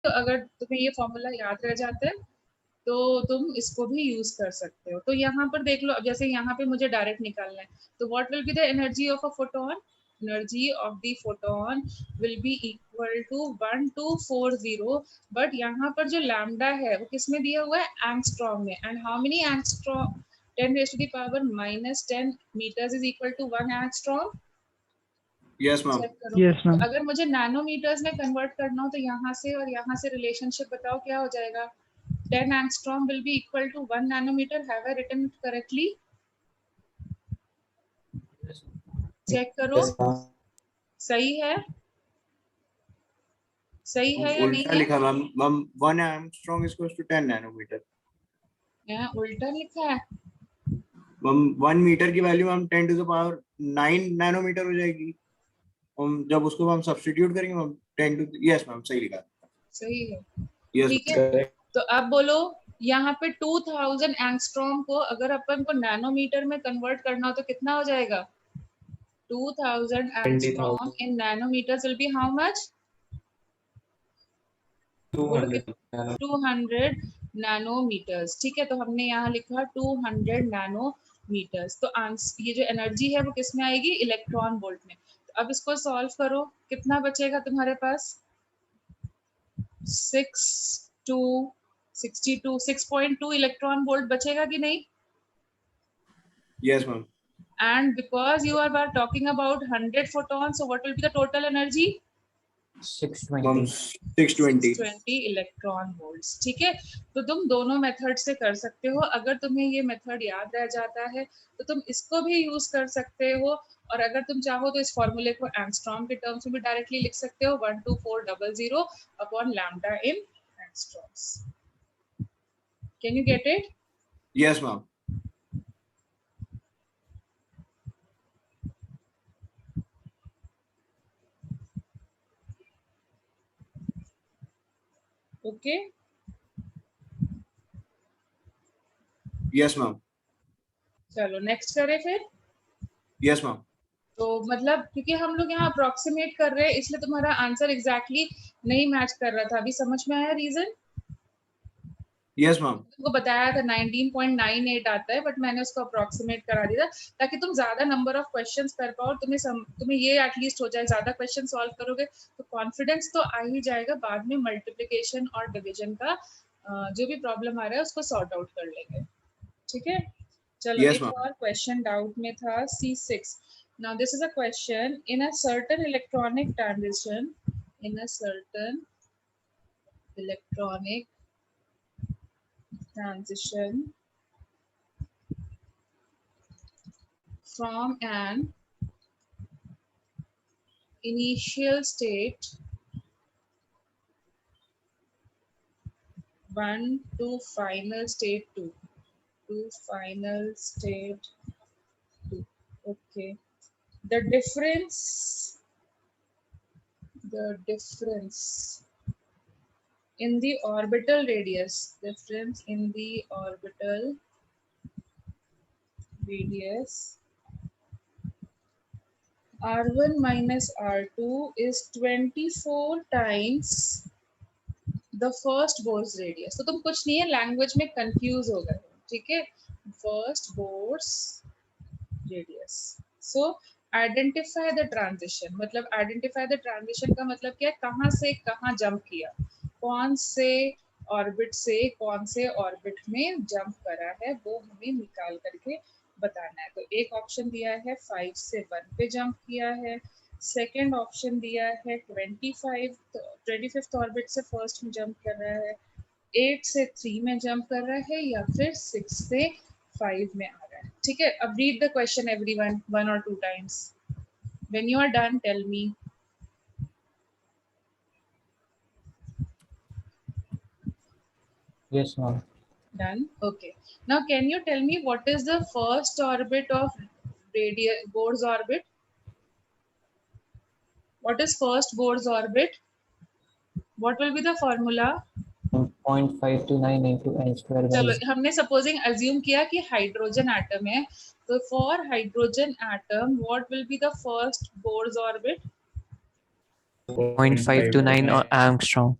तो अगर तुम्हें ये फॉर्मूला याद रह जाता है तो तुम इसको भी यूज कर सकते हो। तो यहाँ पर देख लो, अब जैसे यहाँ पे मुझे डायरेक्ट निकालना है, तो what will be the energy of a photon? Energy of the photon will be equal to 1240, but यहाँ पर जो लैम्डा है वो किस में दिया हुआ है? एंगस्ट्रॉम में। And how many angstrom? 10 raised to the power -10 meters is equal to 1 angstrom. Yes ma'am. Check करो। Yes, तो ma'am. अगर मुझे नैनोमीटर्स में कन्वर्ट करना हो तो यहाँ से और यहाँ से रिलेशनशिप बताओ क्या हो जाएगा? 10 angstrom will be equal to 1 nanometer. Have I written it correctly? Check करो, सही है? सही है या नहीं उल्टा है? लिखा ma'am. Ma'am 1 angstrom is equal to 10 nanometre. यहाँ उल्टा लिखा है। मैम 1 मीटर की value ma'am 10 to the power 9 nanometre हो जाएगी। हम जब उसको हम सब्स्टिट्यूट करेंगे मैम 10 टू, यस मैम सही लिखा। सही है, यस ठीक है। तो अब बोलो, यहाँ पे 2000 एंगस्ट्रॉम को अगर अपन को नैनोमीटर में कन्वर्ट करना हो तो कितना हो जाएगा? 2000 angstrom in nanometers will be how much? 200 nanometres. ठीक है, तो हमने यहाँ लिखा 200 नैनोमीटर्स। तो ये जो एनर्जी है वो किस में आएगी? इलेक्ट्रॉन वोल्ट में। तो अब इसको सॉल्व करो, कितना बचेगा तुम्हारे पास? 6.2 इलेक्ट्रॉन वोल्ट बचेगा कि नहीं? Yes ma'am. And because you are talking about 100 photons, so what will be the total energy? 620 electron volts. ठीक है, तो तुम दोनों मेथड से कर सकते हो। अगर तुम्हें ये मेथड याद रह जाता है तो तुम इसको भी यूज कर सकते हो, और अगर तुम चाहो तो इस फॉर्मूले को एंगस्ट्रॉम के टर्म्स में भी डायरेक्टली लिख सकते हो, 12400 upon lambda in angstroms. Can you get it? Yes ma'am. Okay, yes ma'am. चलो नेक्स्ट करें फिर। Yes ma'am. तो मतलब क्योंकि हम लोग यहाँ अप्रोक्सीमेट कर रहे हैं इसलिए तुम्हारा आंसर एग्जैक्टली नहीं मैच कर रहा था। अभी समझ में आया रीजन? Yes ma'am. तुमको बताया था 19.98 आता है, बट मैंने उसको अप्रोक्सीमेट करा दिया ताकि तुम ज्यादा नंबर ऑफ क्वेश्चंस कर पाओ। तुम्हें ये एटलीस्ट हो जाए, ज्यादा क्वेश्चन सॉल्व करोगे तो कॉन्फिडेंस तो आ ही जाएगा, बाद में मल्टीप्लिकेशन और डिवीजन का जो भी प्रॉब्लम आ रहा है उसको सॉर्ट आउट कर लेंगे। ठीक है, चलो Yes, एक ma'am. और क्वेश्चन डाउट में था, C6। Now this is a question: in a certain electronic transition, from an initial state 1 to final state 2, okay, the difference in the orbital radius, R1 minus R2 is 24 times the first Bohr's radius। तो तुम कुछ नहीं है, language में confuse हो गए, ठीक है। First Bohr's radius। So identify the transition, मतलब आइडेंटिफाई द ट्रांजिशन का मतलब क्या है? कहाँ से कहाँ जंप किया, कौन से ऑर्बिट से कौन से ऑर्बिट में जंप करा है, वो हमें निकाल करके बताना है। तो एक ऑप्शन दिया है 5 से 1 पे जंप किया है, सेकेंड ऑप्शन दिया है 25th ऑर्बिट से फर्स्ट में जंप कर रहा है, 8 से 3 में जंप कर रहा है, या फिर 6 से 5 में आ रहा है। ठीक है, अब read the question everyone 1 or 2 times. When you are done, tell me. Yes, ma'am. Done. Okay. Now, can you tell me what is the first orbit of Bohr's orbit? What is first Bohr's orbit? What will be the formula? 0.529 into n square. चलो, हमने supposing assume किया कि hydrogen atom है, तो for hydrogen atom what will be the first Bohr's orbit? 0.529 angstrom.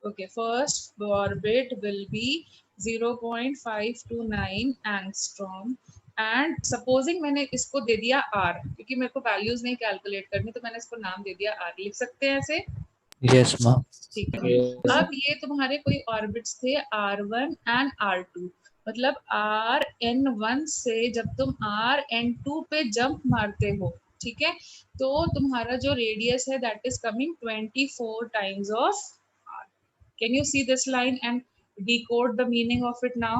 Okay, first orbit will be 0.529 angstrom and supposing मैंने इसको दे दिया r, क्योंकि मेरे को वैल्यूज नहीं कैलकुलेट करनी तो मैंने इसको नाम दे दिया r. लिख सकते हैं ऐसे? Yes, ma'am. ठीक है. अब ये तुम्हारे कोई ऑर्बिट्स थे r1 एंड r2, मतलब rn1 से जब तुम rn2 पे जंप मारते हो, ठीक है, तो तुम्हारा जो रेडियस है that is coming 24 times of r. Can you see this line and decode the meaning of it now?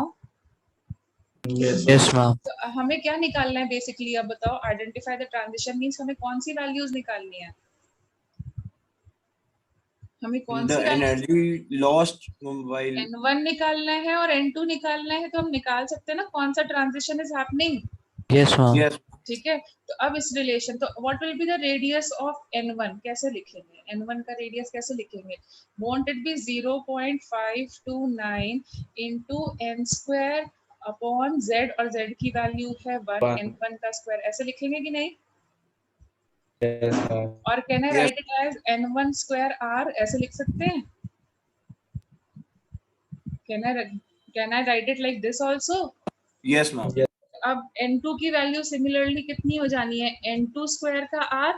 Yes, ma'am. तो हमें क्या निकालना है बेसिकली, अब बताओ. आइडेंटिफाई द ट्रांजिशन मींस हमें कौन सी वैल्यूज निकालनी है? हमें कौन The C values? energy lost while n1 निकालना है और n2 निकालना है, तो हम निकाल सकते हैं ना कौन सा transition is happening. Yes, ma'am. yes ठीक है. तो अब इस रिलेशन, तो what will be the radius of n1? कैसे लिखेंगे n1 का रेडियस? कैसे लिखेंगे? Won't it be 0.529 into n square upon z, और z की वैल्यू है 1, n1 का स्क्वायर. ऐसे लिखेंगे कि नहीं? Yes, ma'am. और can I Yes. Write it as n1 square r? ऐसे लिख सकते हैं? Can I write it like this also? yes ma'am Yes. अब n2 की वैल्यू सिमिलरली कितनी हो जानी है? n2 स्क्वायर का r.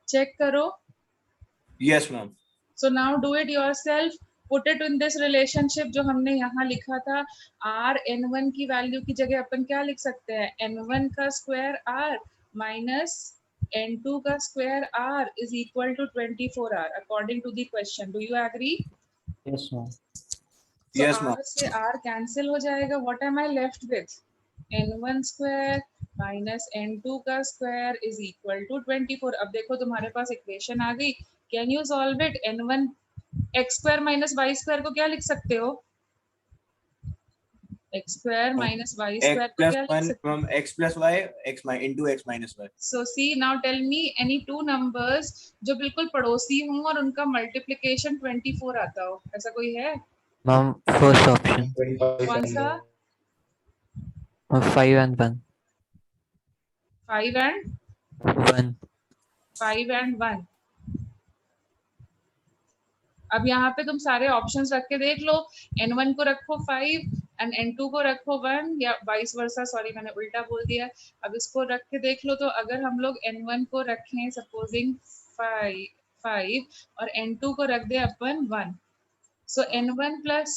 चेक करो. yes ma'am so now do it yourself. Put it in this relationship जो हमने यहाँ लिखा था. r n1 की वैल्यू की जगह अपन क्या लिख सकते हैं? n1 का स्क्वायर r माइनस n2 का square r is equal to 24r according to the question. Do you agree? Yes, ma'am. So yes ma'am r से r कैंसिल हो जाएगा. What am I left with? n1 square minus n2 का square is equal to 24. अब देखो तुम्हारे पास equation आ गई. Can you solve it? n1 x square minus y square को क्या लिख सकते हो? x square minus y x square को plus क्या लिख 1 सकते हो? from x plus y into x minus y So see, now tell me any two numbers जो बिल्कुल पड़ोसी हों और उनका मल्टीप्लिकेशन 24 आता हो. ऐसा कोई है? Ma'am, first option. 25 कौन and सा? 5 and 1. 5 and 1. 5 and 1. अब यहाँ पे तुम सारे ऑप्शंस रख के देख लो. n1 को रखो 5 एंड n2 को रखो 1, या वाइस वर्सा. सॉरी मैंने उल्टा बोल दिया. अब इसको रख के देख लो. तो अगर हम लोग n1 को रखें सपोजिंग 5 और n2 को रख दे अपन 1, सो n1 प्लस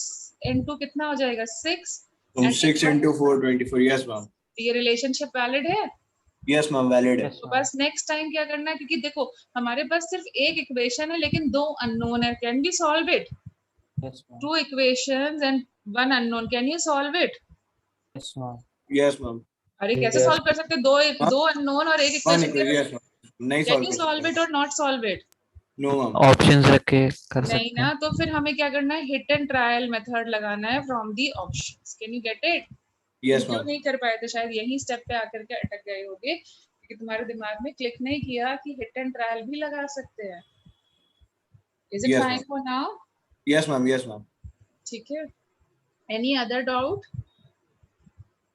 n2 कितना हो जाएगा? 6. from And 6 n1 into 4 24 yes ma'am ये रिलेशनशिप वैलिड है? yes ma'am valid है Yes, तो ma'am. बस नेक्स्ट टाइम क्या करना है, क्योंकि देखो हमारे पास सिर्फ एक इक्वेशन है लेकिन दो अननोन है. Can we solve it? Yes, ma'am. Two equations and one unknown. Can you solve it? Yes, ma'am. yes ma'am अरे कैसे Yes. सॉल्व कर सकते हैं? दो अननोन और एक one इक्वेशन. yes ma'am नहीं कैन solve यू कर सॉल्व सकते इट और not solve it? no ma'am Options रख के कर नहीं सकते ना. हैं. तो फिर हमें क्या करना है? हिट एंड ट्रायल मेथड लगाना है from the options. Can you get it? yes जो ma'am नहीं कर पाए थे शायद यही स्टेप पे आकर के अटक गए होगे, क्योंकि तुम्हारे दिमाग में क्लिक नहीं किया कि हिट एंड ट्रायल भी लगा सकते हैं. Is it Yes, fine ma'am. For now? yes ma'am ठीक है. Any other doubt?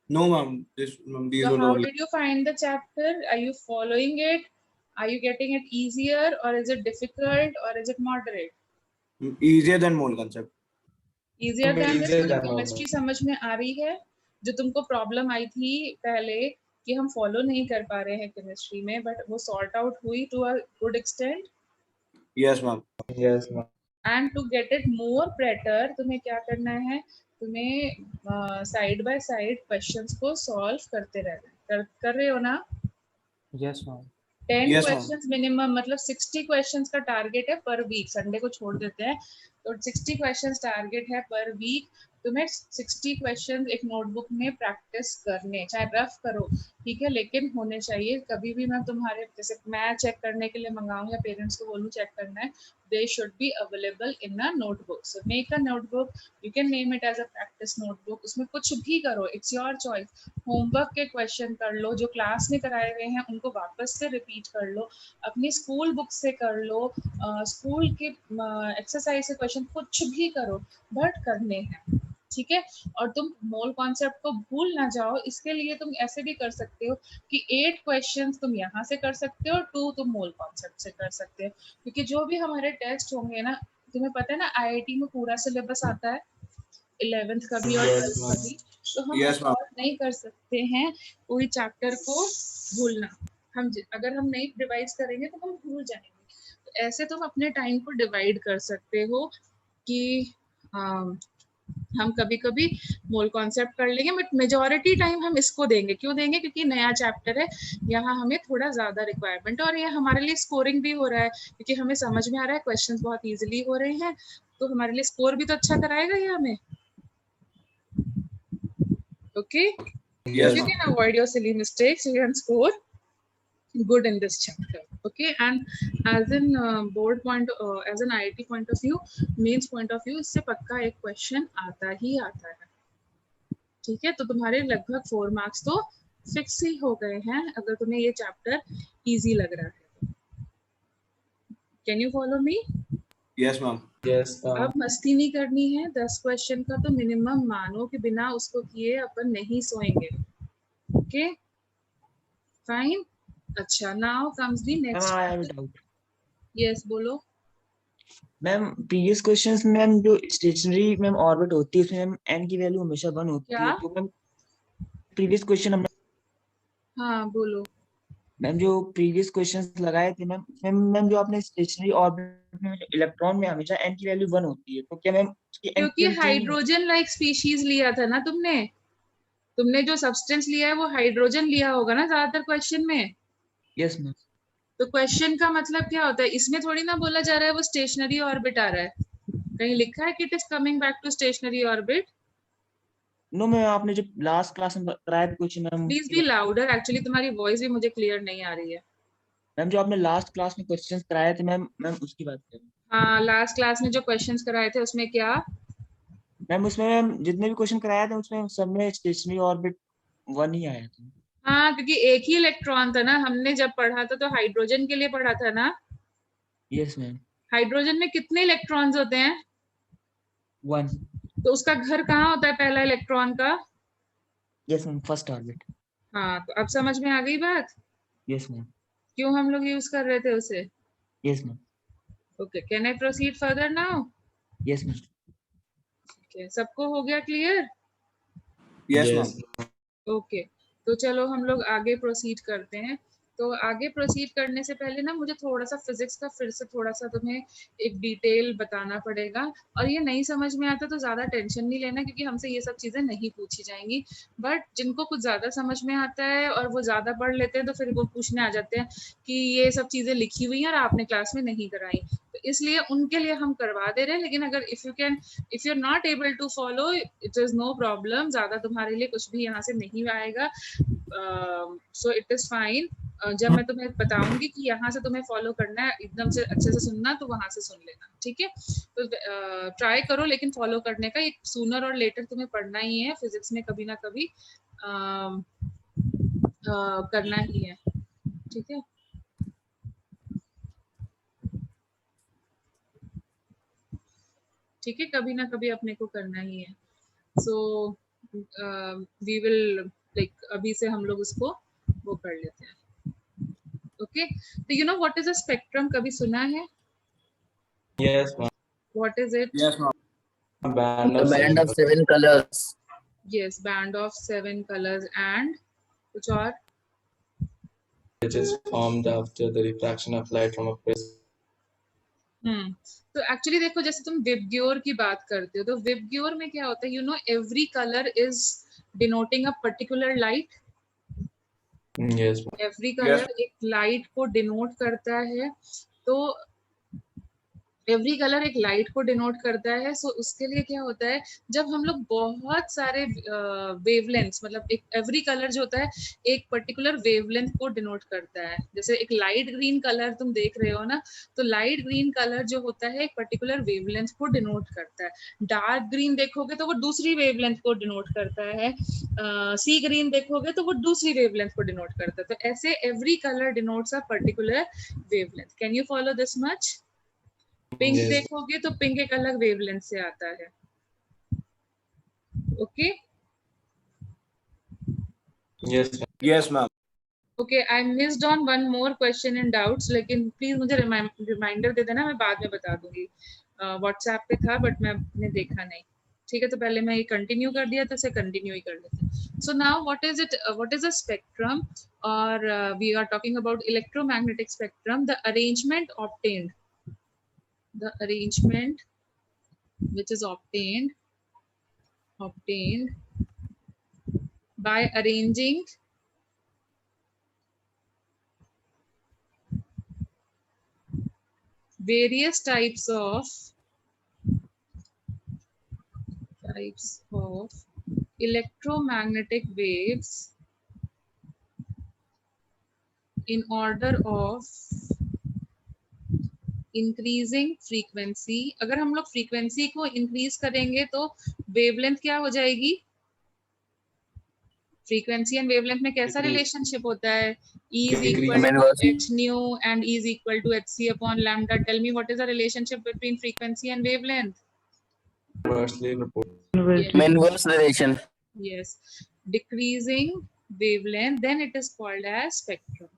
no ma'am these So were how all did you find the chapter? Are you following it? Are you getting it easier, or is it difficult, or is it moderate? easier than mole concept Easier than this. Easier तो than chemistry normal. समझ में आ रही है? जो तुमको problem आई थी पहले कि हम फॉलो नहीं कर पा रहे हैं केमिस्ट्री में, बट वो सॉर्ट आउट हुई to a good extent. yes ma'am Yes, ma'am. And to get it more better तुम्हें क्या करना है? तुम्हें साइड बाय साइड क्वेश्चंस को सॉल्व करते रहना है. कर रहे हो ना? Yes, ma'am. 10 Yes, ma'am. Questions minimum, मतलब 60 क्वेश्चंस का टारगेट है पर वीक. संडे को छोड़ देते हैं तो 60 क्वेश्चंस टारगेट है पर वीक. तुम्हें 60 क्वेश्चंस एक नोटबुक में प्रैक्टिस करने, चाहे रफ करो ठीक है, लेकिन होने चाहिए. कभी भी मैं तुम्हारे जैसे मैं चेक करने के लिए मंगाऊं या पेरेंट्स को बोलूं चेक करना है, they should be available in a notebook. So make a notebook. You can name it as a practice notebook. उसमें कुछ भी करो, इट्स योर चॉइस. होमवर्क के क्वेश्चन कर लो, जो क्लास में कराए गए हैं उनको वापस से रिपीट कर लो, अपनी स्कूल बुक से कर लो, स्कूल के एक्सरसाइज से क्वेश्चन, कुछ भी करो बट करने हैं. ठीक है। और तुम मोल कॉन्सेप्ट को भूल ना जाओ, इसके लिए तुम ऐसे भी कर सकते हो कि 8 क्वेश्चंस तुम यहाँ से कर सकते हो और 2 तुम मोल कॉन्सेप्ट से कर सकते हो, क्योंकि जो भी हमारे टेस्ट होंगे ना, तुम्हें पता है ना आईआईटी में पूरा सिलेबस आता है 11th का भी और Yes, 12th का ma'am. भी, तो हम Yes, ma'am. अफोर्ड नहीं कर सकते हैं कोई चैप्टर को भूलना। अगर हम नहीं रिवाइज करेंगे तो हम भूल जाएंगे। तो ऐसे तुम अपने टाइम को डिवाइड कर सकते हो कि हम कभी कभी मोल कॉन्सेप्ट कर लेंगे, बट मेजोरिटी टाइम हम इसको देंगे। क्यों देंगे? क्योंकि नया चैप्टर है, यहाँ हमें थोड़ा ज्यादा रिक्वायरमेंट है और ये हमारे लिए स्कोरिंग भी हो रहा है, क्योंकि हमें समझ में आ रहा है, क्वेश्चंस बहुत इजीली हो रहे हैं, तो हमारे लिए स्कोर भी तो अच्छा कराएगा ये हमें। Okay, Yes, if you ma'am. can avoid your silly mistakes, you can score good in this chapter. Okay, and as in board point, as an IIT point of view, mains point of view, इससे पक्का एक question आता ही आता है। ठीक है, तो तुम्हारे लगभग 4 मार्क्स तो फिक्स ही हो गए हैं अगर तुम्हें ये चैप्टर इजी लग रहा है। Can you follow me? Yes, ma'am. Yes, अब ma'am. मस्ती नहीं करनी है, 10 क्वेश्चन का तो मिनिमम मानो कि बिना उसको किए अपन नहीं सोएंगे। Okay, fine. अच्छा, now comes the ma'am next. I have a doubt. Yes, बोलो। मैम प्रीवियस क्वेश्चंस में मैम जो स्टेशनरी मैम ऑर्बिट होती है उसमें मैम एन की वैल्यू हमेशा 1 होती क्या? है, तो मैम प्रीवियस क्वेश्चन हमने हाँ, बोलो। मैम जो प्रीवियस क्वेश्चंस लगाए थे मैम मैम जो आपने स्टेशनरी ऑर्बिट में इलेक्ट्रॉन में हमेशा एन की वैल्यू 1 होती है, तो क्या मैम उसकी एन की क्योंकि वैल्यू चेंज नहीं? हाइड्रोजन लाइक स्पीशीज लिया था ना तुमने जो सब्सटेंस लिया है वो हाइड्रोजन लिया होगा ना ज्यादातर क्वेश्चन में। Yes ma'am. तो क्वेश्चन का मतलब क्या होता है? इसमें थोड़ी ना बोला जा रहा है वो स्टेशनरी ऑर्बिट आ रहा है, कहीं लिखा है कि it is coming back to stationary orbit? No ma'am, आपने जो लास्ट क्लास में कराया था question ma'am, please be louder, actually तुम्हारी वॉइस भी मुझे क्लियर नहीं आ रही है। मैम जो आपने लास्ट क्लास में क्वेश्चंस कराए थे मैम मैम उसकी बात कर रही हूँ हाँ, लास्ट क्लास में जो क्वेश्चंस कराए थे उसमें क्या? मैम। उसमें मैम जितने भी क्वेश्चन कराए थे उसमें सब में स्टेशनरी ऑर्बिट 1 ही आया था। हाँ, क्योंकि एक ही इलेक्ट्रॉन था ना, हमने जब पढ़ा था तो हाइड्रोजन के लिए पढ़ा था ना। Yes ma'am. हाइड्रोजन में कितने इलेक्ट्रॉन्स होते हैं? 1। तो उसका घर कहाँ होता है पहला इलेक्ट्रॉन का? Yes ma'am, first orbit. हाँ, तो अब समझ में आ गई बात यस मैम। क्यों हम लोग यूज कर रहे थे उसे। Yes ma'am. Okay, can I proceed further now? Yes ma'am. Okay, सबको हो गया clear? Yes, Yes. ma'am. Okay, तो चलो हम लोग आगे प्रोसीड करते हैं। तो आगे प्रोसीड करने से पहले ना मुझे थोड़ा सा फिजिक्स का फिर से थोड़ा सा तुम्हें एक डिटेल बताना पड़ेगा, और ये नहीं समझ में आता तो ज़्यादा टेंशन नहीं लेना, क्योंकि हमसे ये सब चीज़ें नहीं पूछी जाएंगी। बट जिनको कुछ ज़्यादा समझ में आता है और वो ज़्यादा पढ़ लेते हैं तो फिर वो पूछने आ जाते हैं कि ये सब चीज़ें लिखी हुई हैं और आपने क्लास में नहीं कराई, तो इसलिए उनके लिए हम करवा दे रहे हैं। लेकिन अगर if you are not able to follow, it is no problem, ज़्यादा तुम्हारे लिए कुछ भी यहाँ से नहीं आएगा। So it is fine. जब मैं तुम्हें बताऊंगी कि यहाँ से तुम्हें फॉलो करना है, एकदम से अच्छे से सुनना, तो वहां से सुन लेना, ठीक है? तो ट्राई करो लेकिन फॉलो करने का, एक सूनर और लेटर तुम्हें पढ़ना ही है फिजिक्स में, कभी ना कभी करना ही है, ठीक है? ठीक है, कभी ना कभी अपने को करना ही है। सो वी विल लाइक अभी से हम लोग उसको वो कर लेते हैं। ओके, तो you know what is a spectrum? कभी सुना है? Yes, ma'am. What is it? Yes, ma'am. A band A of band of 7 7 colors. Yes, band of 7 colors and कुछ और? which is formed after the refraction of light from a prism. तो actually देखो, जैसे तुम VIBGYOR की बात करते हो, तो विबग्योर में क्या होता है, you know every colour is denoting a particular light. Yes, ma'am. Every colour एक लाइट को डिनोट करता है, तो एवरी कलर एक लाइट को डिनोट करता है। सो उसके लिए क्या होता है, जब हम लोग बहुत सारे वेवलेंथ्स, मतलब एक एवरी कलर जो होता है एक पर्टिकुलर वेवलेंथ को डिनोट करता है। जैसे एक लाइट ग्रीन कलर तुम देख रहे हो ना, तो लाइट ग्रीन कलर जो होता है एक पर्टिकुलर वेवलेंथ को डिनोट करता है। डार्क ग्रीन देखोगे तो वो दूसरी वेवलेंथ को डिनोट करता है। सी ग्रीन देखोगे तो वो दूसरी वेवलेंथ को डिनोट करता है। तो ऐसे every colour denotes a particular wavelength. Can you follow this much? Pink Yes. देखोगे तो पिंक एक अलग वेवलेंथ से आता है। Okay. Yes, ma'am. Yes, ma'am. Okay, I missed on one more question in doubts, लेकिन प्लीज मुझे रिमाइंडर दे देना, मैं बाद में बता दूंगी. व्हाट्सएप पे था बट मैंने देखा नहीं. ठीक है, तो पहले मैं ये कंटिन्यू कर दिया, तो इसे कंटिन्यू ही कर लेते हैं. So now what is it, what is a spectrum, और we are talking about electromagnetic spectrum. The arrangement obtained, the arrangement which is obtained by arranging various types of electromagnetic waves in order of increasing frequency. अगर हम लोग frequency को increase करेंगे तो wavelength क्या हो जाएगी? Frequency and wavelength में कैसा Decrease. relationship होता है? E is Decrease. equal to Inverse. h nu and E is equal to hc upon lambda. Tell me what is the relationship between frequency and wavelength? Inversely proportional. Yes. Inverse relation. Yes. Decreasing wavelength, then it is called as spectrum.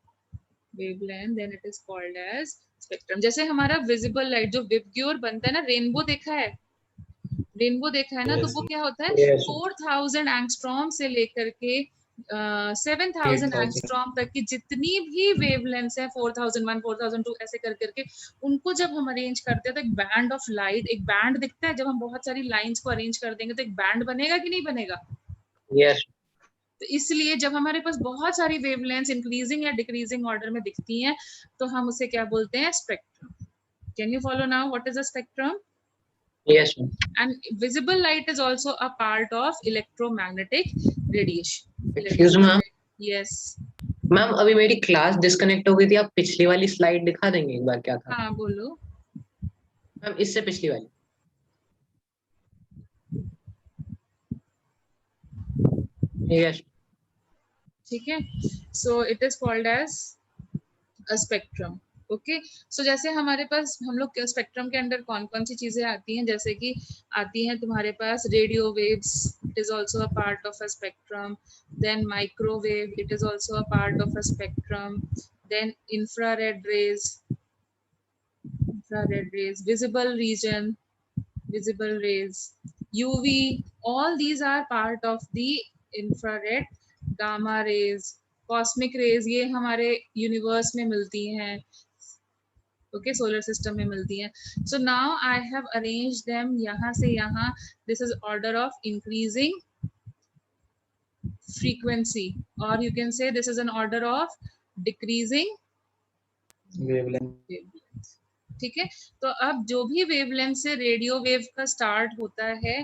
Wavelength, then it is called as spectrum. जैसे हमारा visible light जो VIBGYOR बनता है ना, rainbow देखा है? Rainbow देखा है ना? तो Yes, वो क्या होता है? Yes. 4000 एंगस्ट्रॉम से लेकर के 7000 8,000. एंगस्ट्रॉम तक की जितनी भी वेवलेंथ्स है, 4001 4002 ऐसे कर करके उनको जब हम अरेंज करते हैं तो एक बैंड ऑफ लाइट, एक बैंड दिखता है. जब हम बहुत सारी लाइंस को अरेंज कर देंगे तो एक बैंड बनेगा कि नहीं बनेगा? Yes. तो इसलिए जब हमारे पास बहुत सारी वेवलेंथ्स इंक्रीजिंग या डिक्रीजिंग ऑर्डर में दिखती हैं तो हम उसे क्या बोलते हैं? Spectrum. Can you follow now what is a spectrum? Yes, ma'am. And visible light is also a part of electromagnetic radiation. Excuse me, ma'am. Yes. Ma'am अभी मेरी क्लास डिस्कनेक्ट हो गई थी, आप पिछली वाली स्लाइड दिखा देंगे एक बार क्या था? हाँ बोलो. मैम इससे पिछली वाली. Yes. ठीक है. So it is called as a spectrum. Okay. So जैसे हमारे पास हम लोग स्पेक्ट्रम के अंदर कौन कौन सी चीजें आती हैं, जैसे कि आती हैं तुम्हारे पास radio waves, it is also a part of a spectrum. Then microwave, it is also a part of a spectrum. Then infrared rays, visible region, visible rays, UV, all these are part of the infrared. Gamma rays, cosmic rays, ये हमारे universe में मिलती हैं. Okay, solar system में मिलती हैं. So now I have arrange them यहाँ से यहाँ. This is order of increasing frequency, or you can say this is an order of decreasing Wavelength. wavelength. ठीक है. तो अब जो भी वेवलेंथ से रेडियो वेव का स्टार्ट होता है,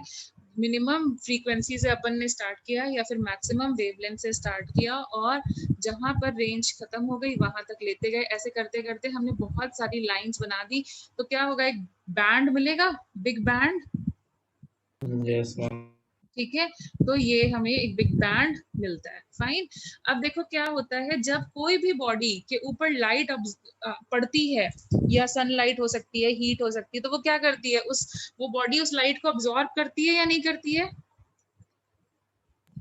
मिनिमम फ्रीक्वेंसी से अपन ने स्टार्ट किया या फिर मैक्सिमम वेवलेंथ से स्टार्ट किया, और जहां पर रेंज खत्म हो गई वहां तक लेते गए. ऐसे करते करते हमने बहुत सारी लाइंस बना दी, तो क्या होगा? एक बैंड मिलेगा, बिग बैंड. Yes, ma'am. ठीक है. तो ये हमें एक बिग बैंड मिलता है. फाइन. अब देखो क्या होता है, जब कोई भी बॉडी के ऊपर लाइट पड़ती है, या सनलाइट हो सकती है, हीट हो सकती है, तो वो क्या करती है? वो बॉडी उस लाइट को अब्सॉर्ब करती है या नहीं करती है?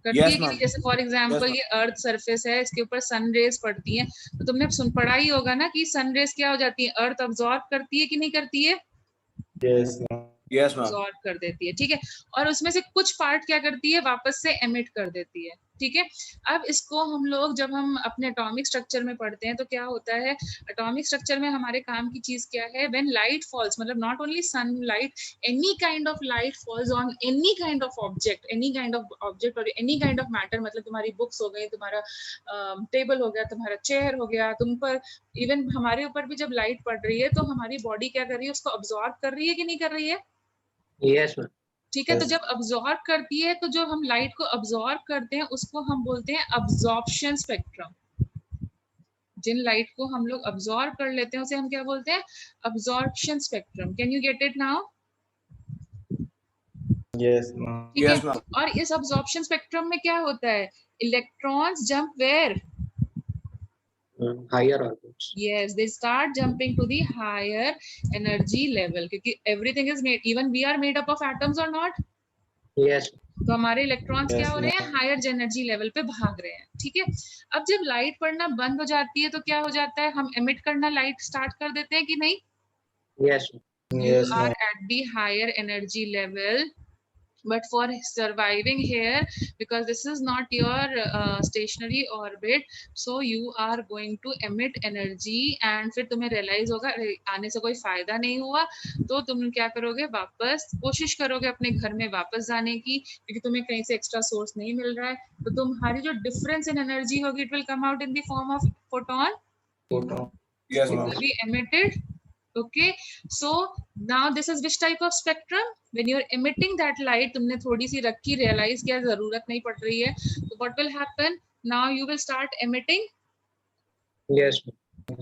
करती Yes, है कि नहीं? ma'am. जैसे फॉर एग्जांपल Yes, ये अर्थ सरफेस है, इसके ऊपर सन रेज पड़ती हैं, तो तुमने पढ़ा ही होगा ना कि सन रेज क्या हो जाती है? अर्थ अब्सॉर्ब करती है कि नहीं करती है? Yes, ma'am. Yes, ma'am. Absorb कर देती है. ठीक है. और उसमें से कुछ पार्ट क्या करती है? वापस से एमिट कर देती है. ठीक है. अब इसको हम लोग जब हम अपने एटॉमिक स्ट्रक्चर में पढ़ते हैं तो क्या होता है? एटॉमिक स्ट्रक्चर में हमारे काम की चीज क्या है? व्हेन लाइट फॉल्स, मतलब not only sunlight, any kind of light falls on any kind of object, any kind of object और एनी काइंड ऑफ मैटर, मतलब तुम्हारी बुक्स हो गई, तुम्हारा टेबल हो गया, तुम्हारा चेयर हो गया, तुम पर, इवन हमारे ऊपर भी जब लाइट पड़ रही है तो हमारी बॉडी क्या कर रही है? उसको अब्सॉर्ब कर रही है कि नहीं कर रही है? Yes, ma'am. ठीक है. तो Yes. जब अब्सॉर्ब करती है, तो जो हम लाइट को अब्सॉर्ब करते हैं उसको हम बोलते हैं अब्सॉर्प्शन स्पेक्ट्रम. जिन लाइट को हम लोग अब्सॉर्ब कर लेते हैं उसे हम क्या बोलते हैं? Absorption spectrum. Can you get it now? Yes, ma'am. ठीक Yes, है. ma'am. और इस अब्सॉर्प्शन स्पेक्ट्रम में क्या होता है? Electrons jump where? Higher orbits. Yes, they start jumping to the higher energy level, क्योंकि everything is made, even we are made up of atoms or not? Yes. तो हमारे इलेक्ट्रॉन्स क्या Yes, हो रहे हैं, हायर एनर्जी लेवल पे भाग रहे हैं, ठीक है। अब जब लाइट पड़ना बंद हो जाती है तो क्या हो जाता है, हम एमिट करना लाइट स्टार्ट कर देते हैं कि नहीं? Yes. You yes, are ma'am. at the higher energy level, but for surviving here, because this is not your stationary orbit, so you are going to emit energy, and फिर तुम्हें realize होगा अरे आने से कोई फायदा नहीं हुआ, तो तुम क्या करोगे, वापस कोशिश करोगे अपने घर में वापस जाने की, क्योंकि तुम्हें कहीं से एक्स्ट्रा सोर्स नहीं मिल रहा है, तो तुम्हारी जो डिफरेंस इन एनर्जी होगी, it will come out in the form of photon. Photon. Yes, It ma'am. will be emitted. Okay, so now this is which type of spectrum? When you're emitting that light, तुमने थोड़ी सी रखी, realize किया जरूरत नहीं पड़ रही है, so what will happen? Now you will start emitting. Yes.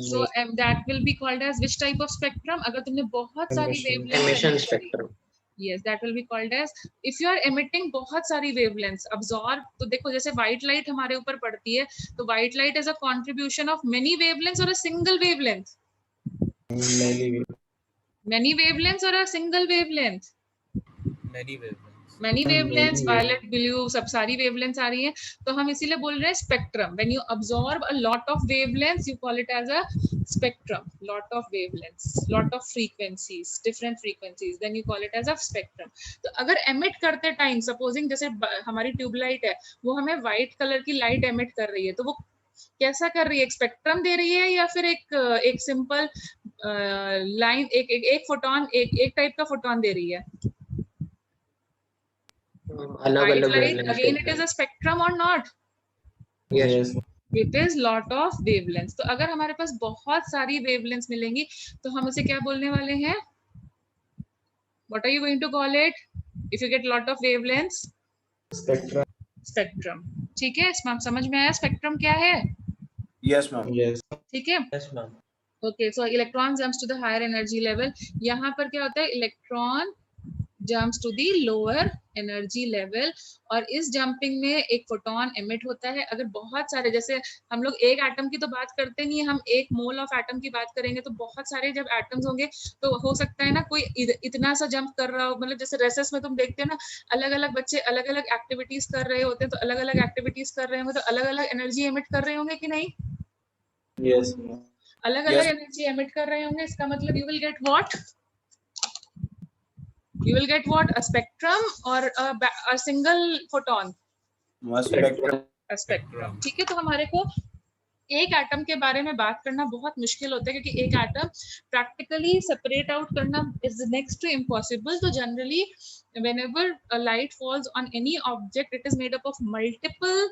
So that will be called as which type of spectrum? अगर तुमने बहुत सारी Emission. wavelengths Emission emit करी, spectrum. yes, that will be called as, if you are emitting बहुत सारी wavelengths, absorb, तो देखो जैसे white light हमारे ऊपर पड़ती है, तो white light is a contribution of many wavelengths or a single wavelength? Many. Many wavelengths or a single wavelength? Many wavelengths. Many wavelengths, Many violet, blue, सब सारी wavelengths आ रही हैं, तो हम इसीलिए बोल रहे हैं spectrum. When you absorb a lot of wavelengths, you call it as a spectrum. Lot of wavelengths, lot of frequencies, different frequencies, then you call it as a spectrum. तो अगर emit करते time, supposing जैसे हमारी tubelight है, वो हमें white color की light emit कर रही है, तो वो कैसा कर रही है, एक स्पेक्ट्रम दे रही है या फिर एक सिंपल लाइन, एक फोटोन, एक टाइप का फोटोन दे रही है? अलग White अलग light, wavelengths again के it is a spectrum or not? Yes. Yes. It is lot of wavelengths. तो अगर हमारे पास बहुत सारी wavelengths मिलेंगी, तो हम उसे क्या बोलने वाले हैं? What are you going to call it? If you get lot of wavelengths? Spectrum. Spectrum. ठीक है, इसमें समझ में आया स्पेक्ट्रम क्या है? Yes, ma'am. Yes. ठीक है। Yes, ma'am. Okay, so electron jumps to the higher energy level. यहाँ पर क्या होता है, electron jumps to the lower energy level, और इस जंपिंग में एक फोटोन एमिट होता है। अगर बहुत सारे, जैसे हम लोग एक एटम की तो बात करते नहीं है, हम एक मोल ऑफ एटम की बात करेंगे, तो बहुत सारे जब एटम्स होंगे तो हो सकता है ना कोई इतना सा जंप कर रहा हो, मतलब जैसे रेसेस में तुम देखते हो ना, अलग अलग बच्चे अलग अलग एक्टिविटीज कर रहे होते हैं, तो अलग अलग एक्टिविटीज कर रहे होंगे तो अलग अलग एनर्जी एमिट कर रहे होंगे कि नहीं? Yes, ma'am. अलग अलग एनर्जी एमिट कर रहे होंगे, इसका मतलब you will get what? You will get what? A spectrum or a single photon? Spectrum. A spectrum. ठीक है, तो हमारे को एक एटम के बारे में बात करना बहुत मुश्किल होता है, क्योंकि एक एटम प्रैक्टिकली सेपरेट आउट करना इज नेक्स्ट टू इम्पॉसिबल. तो generally whenever a light falls on any object, it is made up of multiple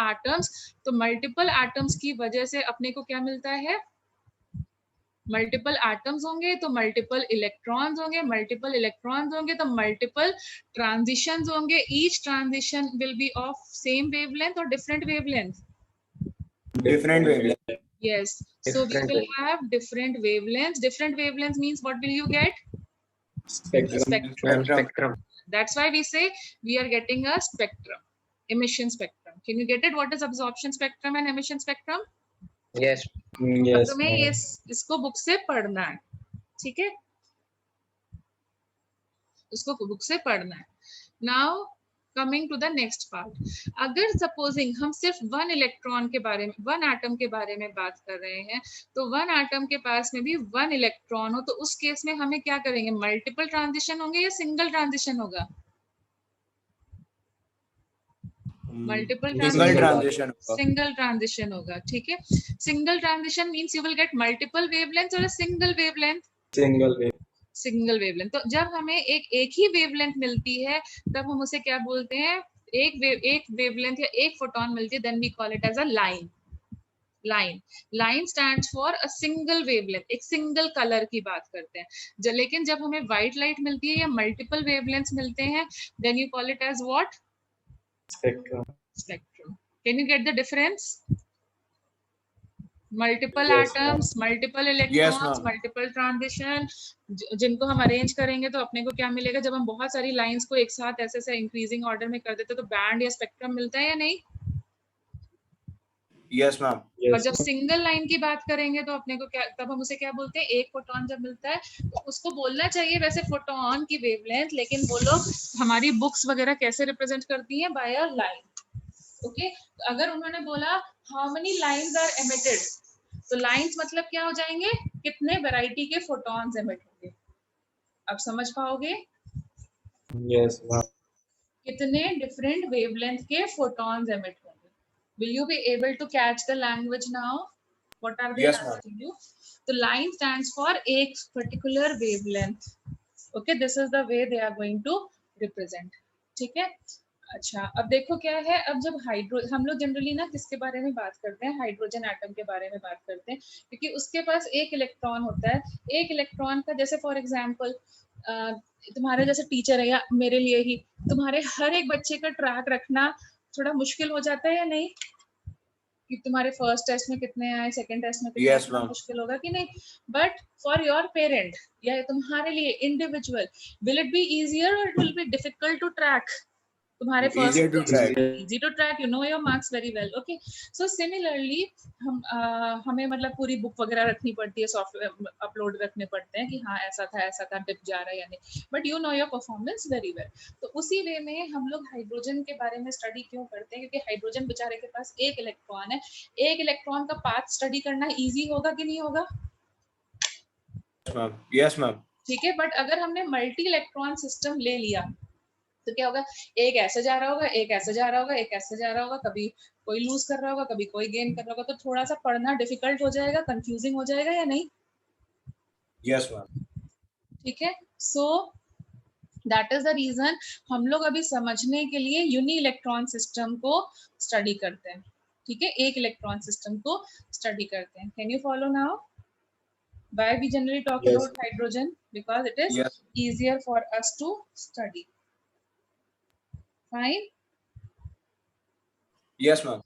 atoms. तो multiple atoms की वजह से अपने को क्या मिलता है? मल्टीपल एटम्स होंगे तो मल्टीपल इलेक्ट्रॉन्स होंगे, मल्टीपल इलेक्ट्रॉन्स होंगे तो मल्टीपल ट्रांजिशंस होंगे. Each transition will be of same wavelength और different wavelength? Different wavelength. Yes, so we Different will have different wavelengths. Different wavelengths means what will you get? Spectrum. Spectrum. Spectrum. That's why we say we are getting a spectrum, emission spectrum. Can you get it? What is absorption spectrum and emission spectrum? Yes. Yes, तुम्हें ma'am. इसको book से पढ़ना है, ठीक है, उसको book से पढ़ना है. Now coming to the next part, अगर सपोजिंग हम सिर्फ वन इलेक्ट्रॉन के बारे में, वन एटम के बारे में बात कर रहे हैं, तो वन एटम के पास में भी वन इलेक्ट्रॉन हो, तो उस केस में हमें क्या करेंगे? मल्टीपल ट्रांजिशन होंगे या सिंगल ट्रांजिशन होगा? Multiple Single transition. Single transition होगा, ठीक है. Single transition means you will get multiple wavelength और single wavelength? Single wave. Single wavelength. तो जब हमें एक ही वेवलेंथ मिलती है, तब हम उसे क्या बोलते हैं? एक वेवलेंथ या एक फोटोन मिलती है, then we call it as a line. Line stands for a single wavelength, एक सिंगल कलर की बात करते हैं. लेकिन जब हमें व्हाइट लाइट मिलती है या मल्टीपल वेवलेंथ्स मिलते हैं, then you call it as what? Spectrum. Spectrum. Can you get the difference? Multiple Yes, atoms, multiple Yes, electrons, ma'am. multiple transition, जिनको हम अरेंज करेंगे तो अपने को क्या मिलेगा? जब हम बहुत सारी लाइंस को एक साथ ऐसे इंक्रीजिंग ऑर्डर में कर देते तो बैंड या स्पेक्ट्रम मिलता है या नहीं? Yes ma'am. और Yes. जब सिंगल लाइन की बात करेंगे तो अपने को क्या, तब हम उसे क्या बोलते हैं, एक फोटोन जब मिलता है तो उसको बोलना चाहिए वैसे फोटोन की वेवलेंथ, लेकिन वो लोग हमारी बुक्स वगैरह कैसे रिप्रेजेंट करती हैं, बाय अ लाइन। ओके, अगर उन्होंने बोला how many lines are emitted, तो लाइंस मतलब क्या हो जाएंगे, कितने वैरायटी के फोटॉन्स एमिट होंगे। अब समझ पाओगे Yes, ma'am. कितने डिफरेंट वेवलेंथ के फोटॉन्स एमिट होंगे। Will you be able to catch the language now, what are they Yes, ma'am. Asking you. तो लाइन स्टैंड्स फॉर एक particular wavelength. Okay, this is the way they are going to represent. ठीक है, अच्छा अब देखो क्या है, अब जब हम लोग जनरली ना किसके बारे में बात करते हैं, हाइड्रोजन एटम के बारे में बात करते हैं, क्योंकि उसके पास एक इलेक्ट्रॉन होता है। एक इलेक्ट्रॉन का जैसे फॉर एग्जांपल तुम्हारे जैसे टीचर है या मेरे लिए ही, तुम्हारे हर एक बच्चे का ट्रैक रखना थोड़ा मुश्किल हो जाता है या नहीं, कि तुम्हारे फर्स्ट टेस्ट में कितने आए, सेकंड टेस्ट में कितने Yes, आए, ma'am. मुश्किल होगा कि नहीं। बट फॉर योर पेरेंट या तुम्हारे लिए individual, will it be easier और it will be difficult to track तुम्हारे first Easier to track. Easy to track, you know your marks very well. Okay, so similarly हमें मतलब पूरी book वगैरह रखनी पड़ती है, सॉफ्टवेयर अपलोड रखने पड़ते हैं कि हाँ ऐसा था डिप जा रहा है या नहीं, but you know your performance very well. तो उसी वे में हम लोग हाइड्रोजन के बारे में स्टडी क्यों करते हैं, क्योंकि हाइड्रोजन बेचारे के पास एक इलेक्ट्रॉन है। एक इलेक्ट्रॉन का पाथ स्टडी करना इजी होगा कि नहीं होगा, Yes, ma'am. Yes, ma'am. ठीक है। बट अगर हमने मल्टी इलेक्ट्रॉन सिस्टम ले लिया तो क्या होगा, एक ऐसे जा रहा होगा, एक ऐसे जा रहा होगा, एक ऐसे जा रहा होगा, कभी कोई लूज कर रहा होगा, कभी कोई गेन कर रहा होगा, तो थोड़ा सा पढ़ना डिफिकल्ट हो जाएगा, कंफ्यूजिंग हो जाएगा या नहीं। Yes, ma'am. ठीक है, so that is the reason हम लोग अभी समझने के लिए यूनी इलेक्ट्रॉन सिस्टम को स्टडी करते हैं। ठीक है, एक इलेक्ट्रॉन सिस्टम को स्टडी करते हैं। Can you follow now why we generally talk Yes. about hydrogen? Because it is Yes. easier for us to study. Fine. Yes, ma'am.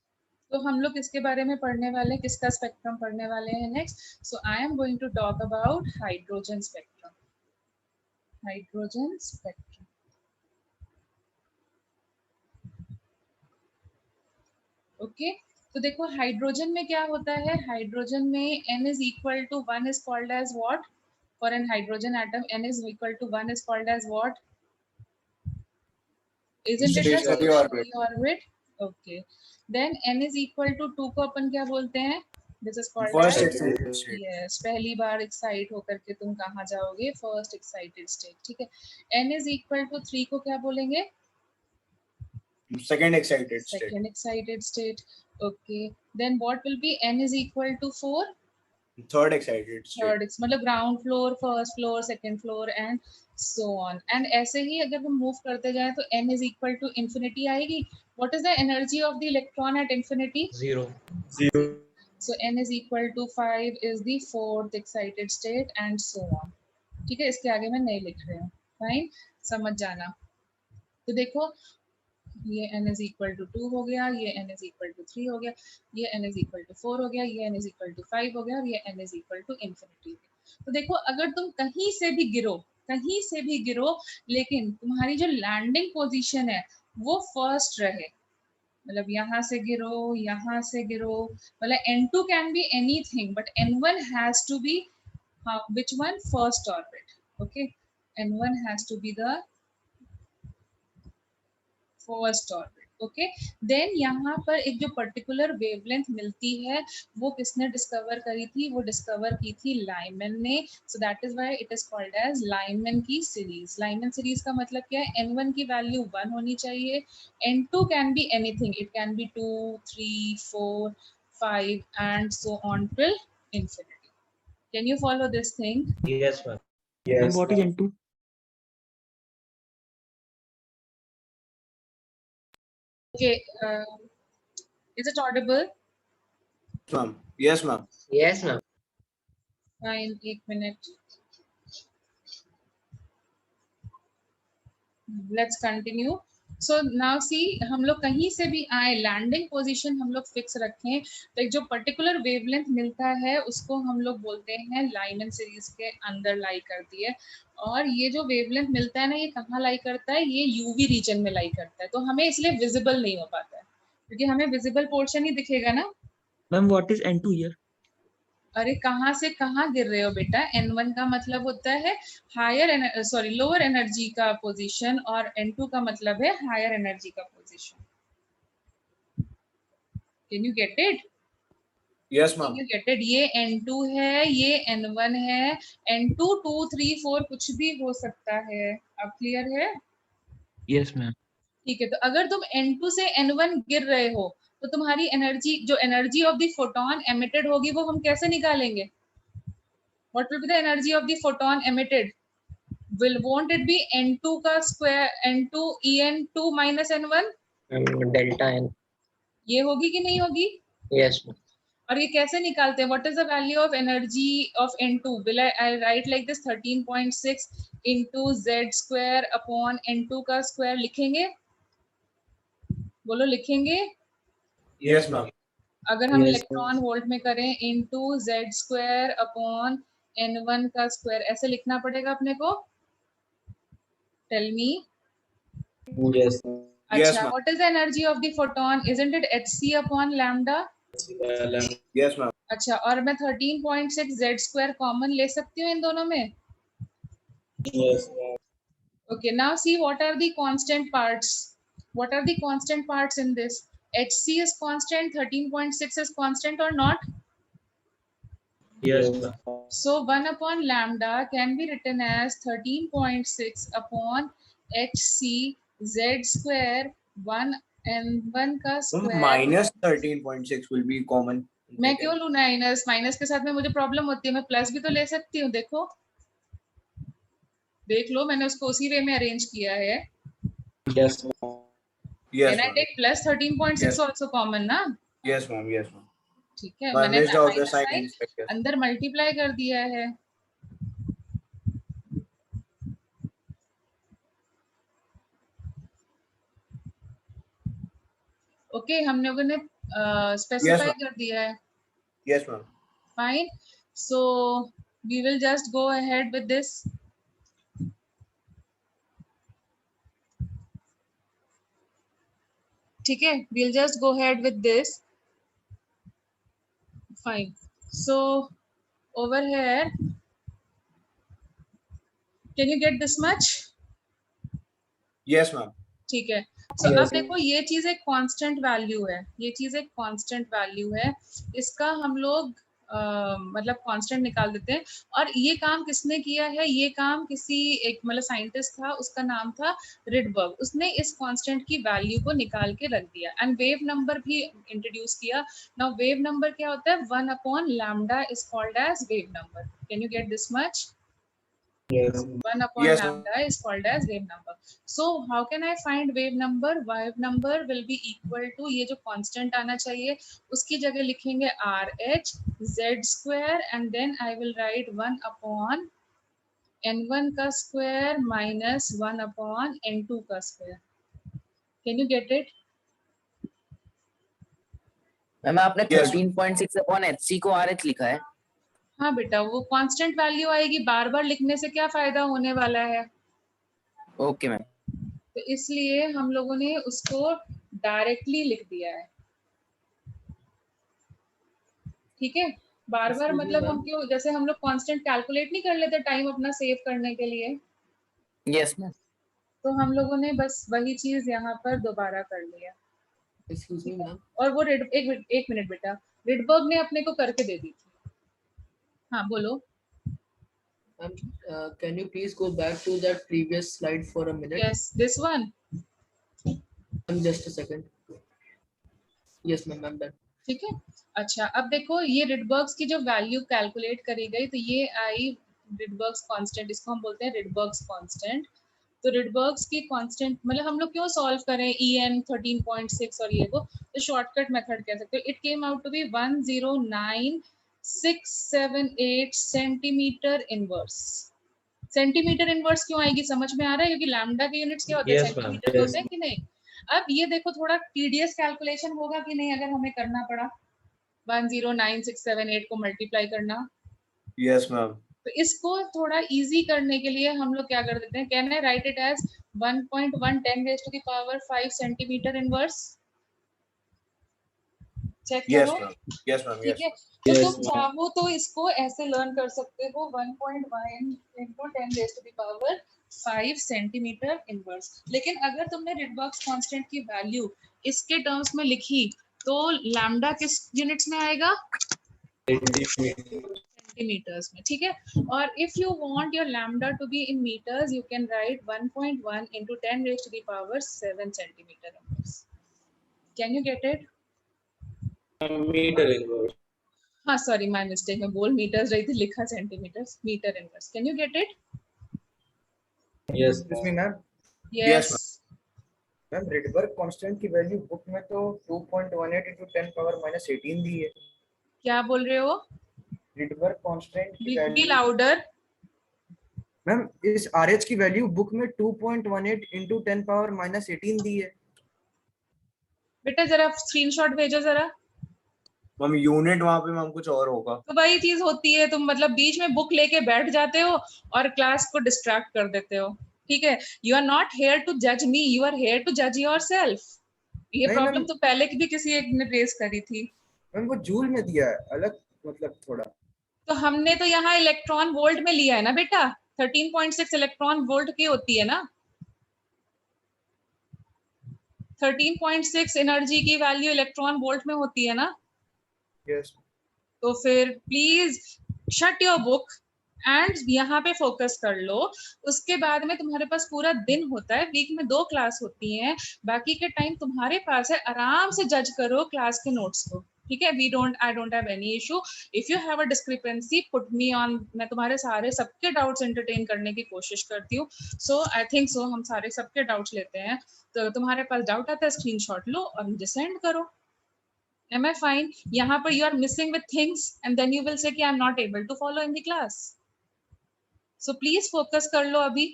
तो हम लोग किसके बारे में पढ़ने वाले हैं, किसका स्पेक्ट्रम पढ़ने वाले हैं next. So I am going to talk about hydrogen spectrum. Hydrogen spectrum, okay. तो देखो हाइड्रोजन में क्या होता है, हाइड्रोजन में n is equal to 1 is called as what, for an hydrogen atom n is equal to 1 is called as what, isn't it a Stationary orbit. stationary orbit? Okay, then n is equal to 2 को अपन क्या बोलते हैं, this is called First as excited state. yes, पहली बार excite होकर के तुम कहाँ जाओगे, फर्स्ट एक्साइटेड स्टेट। ठीक है, n is equal to 3 को क्या बोलेंगे, Second excited state. second excited state। okay, then what will be n is equal to 4, Third excited state. Third, मतलब ground floor, first floor, second floor and so on. And ऐसे ही अगर हम move करते जाएं तो n is equal to infinity आएगी। What is the energy of the electron at infinity, 0. Zero. so n is equal to 5 is the fourth excited state and so on। ठीक है, इसके आगे मैं नहीं लिख रही हूँ, फाइन, समझ जाना। तो देखो ये n is equal to 2 हो गया, ये n is equal to 3 हो गया, ये n is equal to 4 हो गया, ये n is equal to 5 हो गया, और ये n is equal to infinity। तो देखो अगर तुम कहीं से भी गिरो लेकिन तुम्हारी जो लैंडिंग पोजीशन है वो फर्स्ट रहे, मतलब यहाँ से गिरो, मतलब n2 can be anything but n1 has to be which one, first orbit। okay, n1 has to be the first orbit. Okay, then यहाँ पर एक जो पर्टिकुलर वेवलेंथ मिलती है वो किसने डिस्कवर करी थी, वो डिस्कवर की थी लाइमन ने। So that is why it is called as Lyman की सीरीज। लाइमन सीरीज का मतलब क्या है, n1 की वैल्यू 1 होनी चाहिए, n2 can be anything, it can B 2, 3, 4, 5 and so on till infinity. Can you follow this thing? Yes, ma'am. Yes, what is ma'am. N2? Okay, is it audible? Ma'am. Yes, ma'am. Yes, ma'am. Fine, एक minute, let's continue. So now see, हम लोग कहीं से भी आए, landing position हम लोग fix रखें तो एक जो पर्टिकुलर वेवलेंथ मिलता है उसको हम लोग बोलते हैं लाइमन सीरीज के अंदर लाई करती है। और ये जो वेवलेंथ मिलता है ना, ये कहाँ लाई करता है, ये यूवी रीजन में लाई करता है, तो हमें इसलिए विजिबल नहीं हो पाता है, क्योंकि हमें विजिबल पोर्शन ही दिखेगा ना, ma'am what is N2 here? अरे कहाँ से कहाँ गिर रहे हो बेटा? N1 का मतलब होता है लोअर एनर्जी का पोजीशन और N2 का मतलब है हायर एनर्जी का position. Can you get it? Yes can ma'am. You get it? ये N2 है, ये N1 है. N2 2 3 4 कुछ भी हो सकता है. अब क्लियर है? Yes ma'am. ठीक है, तो अगर तुम N2 से N1 गिर रहे हो तो तुम्हारी एनर्जी, जो energy of the photon emitted होगी, वो हम कैसे निकालेंगे? What will be the energy of the photon emitted? won't it be N2 का square, N2 En2 minus N1? Delta n. ये होगी कि नहीं होगी? Yes, ma'am. और ये कैसे निकालते हैं? What is the value of energy of N2? Will I right like this 13.6 into z square upon N2 का स्क्वायर लिखेंगे? बोलो लिखेंगे? Yes ma'am. अगर हम Yes, इलेक्ट्रॉन वोल्ट में करें into z square upon N1 का स्क्वायर, ऐसे लिखना पड़ेगा अपने को. Tell me. yes. Yes, अच्छा, ma'am. What is the energy of the photon? Isn't it hc upon lambda? Yes ma'am. अच्छा, और मैं 13.6 z square कॉमन ले सकती हूँ इन दोनों में? Yes. Okay, now see what are the constant parts. What are the constant parts in this? Hc is constant, 13.6 is constant or not? Yes. So 1 upon lambda can be written as 13.6 upon hc z square 1 and 1 का square. Minus 13.6 will be common. मैं क्यों लूँ minus? Minus के साथ में मुझे problem होती है, मैं प्लस भी तो ले सकती हूँ. देखो देख लो, मैंने उसको उसी वे में अरेंज किया है. Yes. Yes, Can I ma'am. take plus 13.6 Yes. also common ना? Yes, ma'am. Yes, ma'am. ठीक है, Ma'am, मैंने missed out the minus sign sign inspector. अंदर मल्टीप्लाई कर दिया है. ओके, हम लोगों ने स्पेसिफाई ma'am. कर दिया है. Yes, ma'am. Fine. So we will just go ahead with this. ठीक है, we will just go ahead with this. Fine. So over here, can you get this much? Yes, ma'am. ठीक है. सो Yes. अब देखो, ये चीज एक कांस्टेंट वैल्यू है. ये चीज एक कांस्टेंट वैल्यू है. इसका हम लोग मतलब कांस्टेंट निकाल देते हैं. और ये काम किसने किया है? ये काम किसी एक मतलब साइंटिस्ट था, उसका नाम था रिडबर्ग. उसने इस कांस्टेंट की वैल्यू को निकाल के रख दिया एंड वेव नंबर भी इंट्रोड्यूस किया. नाउ वेव नंबर क्या होता है? 1 upon lambda is called as wave number. Can you get this much? Yes. 1 upon Yes. lambda is called as wave number. So how can I find wave number? Wave number will be equal to, ये जो constant आना चाहिए उसकी जगह लिखेंगे RH z square and then I will write 1 upon n1 का square minus 1 upon n2 का square. Can you get it? Ma'am आपने Yes. 13.6 अपॉन HC को RH लिखा है. हाँ बेटा, वो कांस्टेंट वैल्यू आएगी. बार बार लिखने से क्या फायदा होने वाला है? Okay ma'am. तो इसलिए हम लोगों ने उसको डायरेक्टली लिख दिया है. ठीक है, बार बार मतलब हम क्यों, जैसे हम लोग कांस्टेंट कैलकुलेट नहीं कर लेते टाइम अपना सेव करने के लिए, यस मैम. तो हम लोगों ने बस वही चीज यहाँ पर दोबारा कर लिया. Excuse me ma'am. और वो एक मिनट बेटा, रिडबर्ग ने अपने को करके दे दी थी. हाँ बोलो. Ma'am, can you please go back to that previous slide for a minute? Yes, this one. Ma'am, just a second. Yes ma'am, I'm done. ठीक है. अच्छा, अब देखो ये रिडबर्ग्स की जो वैल्यू कैलकुलेट करी गई, तो ये आई रिडबर्ग्स कांस्टेंट. इसको हम बोलते हैं रिडबर्ग्स कांस्टेंट. तो रिडबर्ग्स की कांस्टेंट मतलब हम लोग क्यों सॉल्व करें En 13.6 और ये को, तो शॉर्टकट मेथड कह सकते हो. It came out to be 109,678 centimetre inverse. Centimetre inverse क्यों आएगी? समझ में आ रहा है? क्योंकि लैम्डा के यूनिट्स क्या होते हैं? Yes, ma'am. सेंटीमीटर होते हैं कि नहीं? अब ये देखो, थोड़ा टीडीएस कैलकुलेशन होगा कि नहीं अगर हमें करना पड़ा 109,678 को मल्टीप्लाई करना. Yes, ma'am. तो इसको थोड़ा इजी करने के लिए हम लोग क्या कर देते हैं? Can I write it as 1.1 10 raised to the power 5 centimetre inverse. Check Yes, करो। ma'am. Yes, ma'am. ठीक Yes. है, तो Yes, तुम ma'am. चाहो तो इसको ऐसे लर्न कर सकते हो 1.1 into 10 raised to the power 5 centimetre inverse. लेकिन अगर तुमने रिडबर्ग्स कांस्टेंट की वैल्यू इसके टर्म्स में लिखी तो लैम्डा किस यूनिट्स में आएगा? सेंटीमीटर्स में। ठीक है, और if you want your lambda to be in metres you can write 1.1 into 10 raised to the power 7 centimetre inverse. Can you get it? Meter inverse. हाँ सॉरी माय मिस्टेक, मैं बोल मीटर्स रही थी, लिखा centimetres, metre inverse. Can you get it? Yes, Excuse me, ma'am. ma'am. Yes. Ma'am Rydberg constant की value book में तो 2.18 into 10 power minus 18 दी है। क्या बोल रहे हो? रिडबर्ग कांस्टेंट की बी वैल्यू लाउडर। मैम इस RH की वैल्यू बुक में 2.18 into 10 पावर माइनस 18 दी है। बेटा जरा स्क्रीनशॉट भेजो जरा। मैम यूनिट वहाँ पे मैम कुछ और होगा। तो वही चीज होती है, तुम मतलब बीच में बुक लेके बैठ जाते हो और क्लास को डिस्ट्रैक्ट कर देते हो। ठीक है, you are not here to जज मी, यू आर हेयर टू जज योरसेल्फ। ये नहीं, प्रॉब्लम मैम। तो पहले की भी किसी एक ने रेज करी थी। मैम वो जूल में दिया है, अलग मतलब थोड़ा। तो हमने तो यहाँ इलेक्ट्रॉन वोल्ट में लिया है ना बेटा, 13.6 इलेक्ट्रॉन वोल्ट की होती है ना। 13.6 एनर्जी की वैल्यू इलेक्ट्रॉन वोल्ट में होती है ना। यस। तो फिर please shut your book and यहाँ पे फोकस कर लो। उसके बाद में तुम्हारे पास पूरा दिन होता है, वीक में 2 क्लास होती हैं, बाकी के टाइम तुम्हारे पास है, आराम से जज करो क्लास के नोट्स को। ठीक है, I don't have any issue. If you have a discrepancy put me on, मैं तुम्हारे सारे सबके डाउट्स एंटरटेन करने की कोशिश करती हूँ। सो आई थिंक सो हम सारे सबके डाउट्स लेते हैं। तो तुम्हारे पास डाउट आता है स्क्रीनशॉट लो और मुझे सेंड करो। Am I fine? यहाँ पर you are missing with things and then you will say कि I'm not able to follow in the class. So please focus कर लो अभी।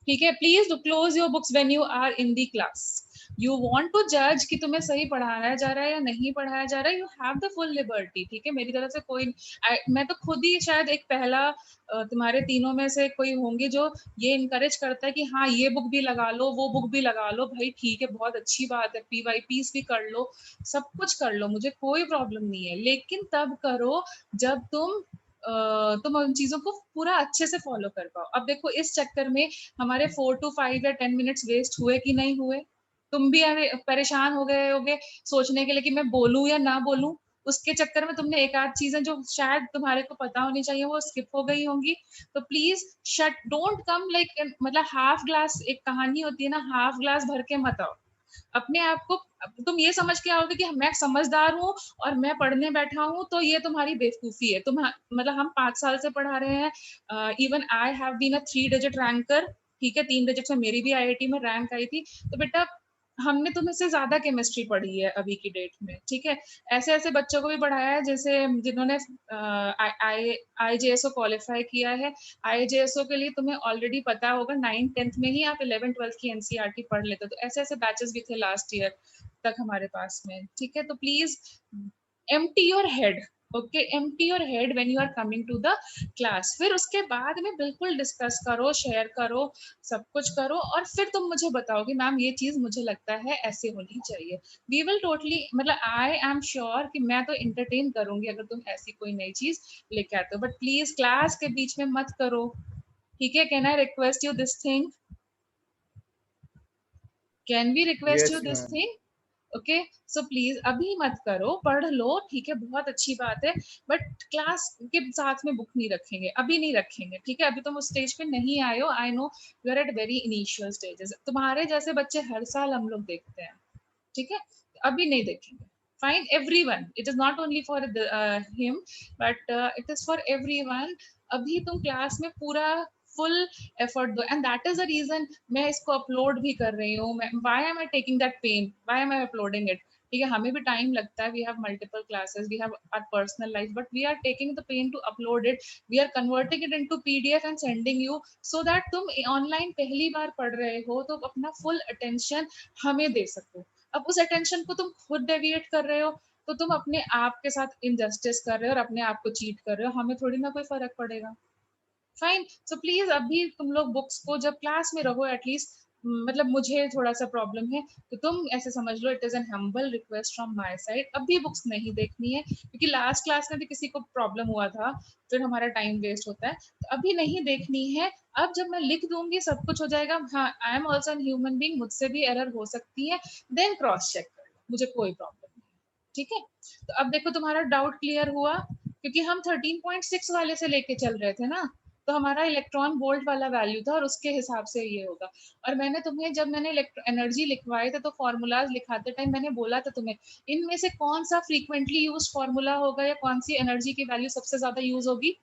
ठीक है, please close your books when you are in the class. You want to जज कि तुम्हें सही पढ़ाया जा रहा है या नहीं पढ़ाया जा रहा है, you have the full liberty. ठीक है, मेरी तरफ से कोई मैं तो खुद ही शायद एक पहला तुम्हारे तीनों में से कोई होंगे जो ये इनकरेज करता है कि हाँ ये बुक भी लगा लो, वो बुक भी लगा लो। भाई ठीक है, बहुत अच्छी बात है, PYPs भी कर लो, सब कुछ कर लो, मुझे कोई प्रॉब्लम नहीं है। लेकिन तब करो जब तुम उन चीजों को पूरा अच्छे से फॉलो कर पाओ। अब देखो इस चक्कर में हमारे 4 to 5 या 10 मिनट्स वेस्ट हुए कि नहीं हुए? तुम भी परेशान हो गए होगे सोचने के लिए कि मैं बोलूं या ना बोलूं। उसके चक्कर में तुमने एक आध चीजें जो शायद तुम्हारे को पता होनी चाहिए वो स्किप हो गई होंगी। तो प्लीज डोंट कम लाइक, मतलब हाफ ग्लास, एक कहानी होती है ना, हाफ ग्लास भर के मत आओ। अपने आप को तुम ये समझ के आओगे कि मैं समझदार हूँ और मैं पढ़ने बैठा हूँ, तो ये तुम्हारी बेवकूफी है। तुम मतलब हम 5 साल से पढ़ा रहे हैं। Even I have been a 3 digit ranker. ठीक है, 3 डिजिट में मेरी भी IIT में रैंक आई थी। तो बेटा हमने तुम इससे ज्यादा केमिस्ट्री पढ़ी है अभी की डेट में। ठीक है, ऐसे ऐसे बच्चों को भी पढ़ाया है जैसे जिन्होंने IJSO क्वालिफाई किया है। IJSO के लिए तुम्हें ऑलरेडी पता होगा 9th-10th में ही आप 11th-12th की NCERT पढ़ लेते हो। तो ऐसे ऐसे बैचेस भी थे लास्ट ईयर तक हमारे पास में। ठीक है, तो please empty your head. Okay, empty your head when you are coming to the class. फिर उसके बाद में बिल्कुल डिस्कस करो, शेयर करो, सब कुछ करो, और फिर तुम मुझे बताओ कि मैम ये चीज मुझे लगता है ऐसे होनी चाहिए। वी विल टोटली, मतलब आई एम श्योर कि मैं तो इंटरटेन करूंगी अगर तुम ऐसी कोई नई चीज लेके आते हो। बट प्लीज क्लास के बीच में मत करो। ठीक है, can I request you this thing? Can we request you yes this ma'am. Thing? Okay, so please अभी मत करो, पढ़ लो। ठीक है, बहुत अच्छी बात है, बट क्लास के साथ में बुक नहीं रखेंगे, अभी नहीं रखेंगे। ठीक है, अभी तुम उस स्टेज पे नहीं आए हो। I know you are at very initial stages. तुम्हारे जैसे बच्चे हर साल हम लोग देखते हैं। ठीक है, अभी नहीं देखेंगे। Fine, everyone, it is not only for him but it is for everyone. अभी तुम क्लास में पूरा फुल एफर्ट दो, and that is the reason मैं इसको अपलोड भी कर रही हूँ। Why am I taking that pain, why am I uploading it? ठीक है, हमें भी टाइम लगता है, we have multiple classes, we have our personal life, but we are taking the pain to upload it. We are converting it into PDF and sending you, so that तुम online पहली बार पढ़ रहे हो तो अपना फुल अटेंशन हमें दे सको। अब उस अटेंशन को तुम खुद डेविएट कर रहे हो तो तुम अपने आप के साथ इनजस्टिस कर रहे हो और अपने आप को चीट कर रहे हो। हमें थोड़ी ना कोई फर्क पड़ेगा। फाइन, सो प्लीज अभी तुम लोग बुक्स को, जब क्लास में रहो एटलीस्ट मतलब मुझे थोड़ा सा प्रॉब्लम है, तो तुम ऐसे समझ लो it is an humble request from my side, अभी बुक्स नहीं देखनी है, क्योंकि लास्ट क्लास में भी किसी को प्रॉब्लम हुआ था, फिर हमारा टाइम वेस्ट होता है, तो अभी नहीं देखनी है। अब जब मैं लिख दूंगी सब कुछ हो जाएगा, हाँ I am also an human being, मुझसे भी एरर हो सकती है, देन क्रॉस चेक कर लो, मुझे कोई प्रॉब्लम नहीं, ठीक है। तो अब देखो तुम्हारा डाउट क्लियर हुआ, क्योंकि हम 13.6 वाले से लेके चल रहे थे ना, तो हमारा इलेक्ट्रॉन वोल्ट वाला वैल्यू था और उसके हिसाब से ये होगा। और मैंने तुम्हें जब मैंने एनर्जी लिखवाए थे तो फॉर्मूलाज लिखाते टाइम मैंने बोला था तुम्हें, इनमें से कौन सा फ्रीक्वेंटली यूज फॉर्मूला होगा या कौन सी एनर्जी की वैल्यू सबसे ज्यादा यूज होगी।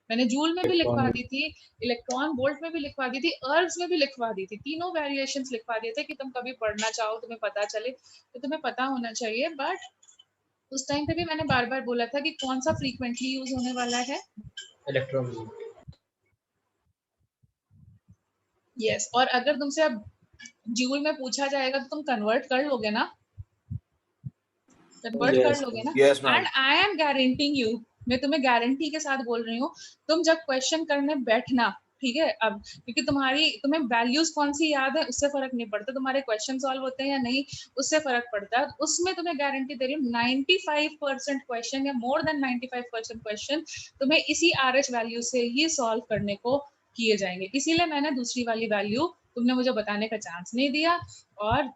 मैंने जूल में भी लिखवा दी थी, इलेक्ट्रॉन वोल्ट में भी लिखवा दी थी, अर्ब्स में भी लिखवा दी थी, तीनों वेरिएशंस लिखवा दिए थे कि तुम कभी पढ़ना चाहो तुम्हें पता चले, तो तुम्हें पता होना चाहिए। बट उस टाइम पे भी मैंने बार बार बोला था कि कौन सा फ्रीक्वेंटली यूज होने वाला है, इलेक्ट्रॉन। यस। और अगर तुमसे अब जूल में पूछा जाएगा तो तुम कन्वर्ट कर लोगे ना, कन्वर्ट कर Yes, लोगे ना। Yes, ma'am. And I am guaranteeing you, मैं तुम्हें गारंटी के साथ बोल रही हूँ, तुम जब क्वेश्चन करने बैठना, ठीक है, अब क्योंकि तुम्हें वैल्यूज कौन सी याद है उससे फर्क नहीं पड़ता, तुम्हारे क्वेश्चन सॉल्व होते हैं या नहीं उससे फर्क पड़ता है। उसमें तुम्हें गारंटी दे रही हूँ 95% क्वेश्चन या मोर देन 95% क्वेश्चन तुम्हें इसी RH वैल्यू से ही सॉल्व करने को किए जाएंगे। इसीलिए मैंने दूसरी वाली वैल्यू तुमने मुझे बताने का चांस नहीं दिया। और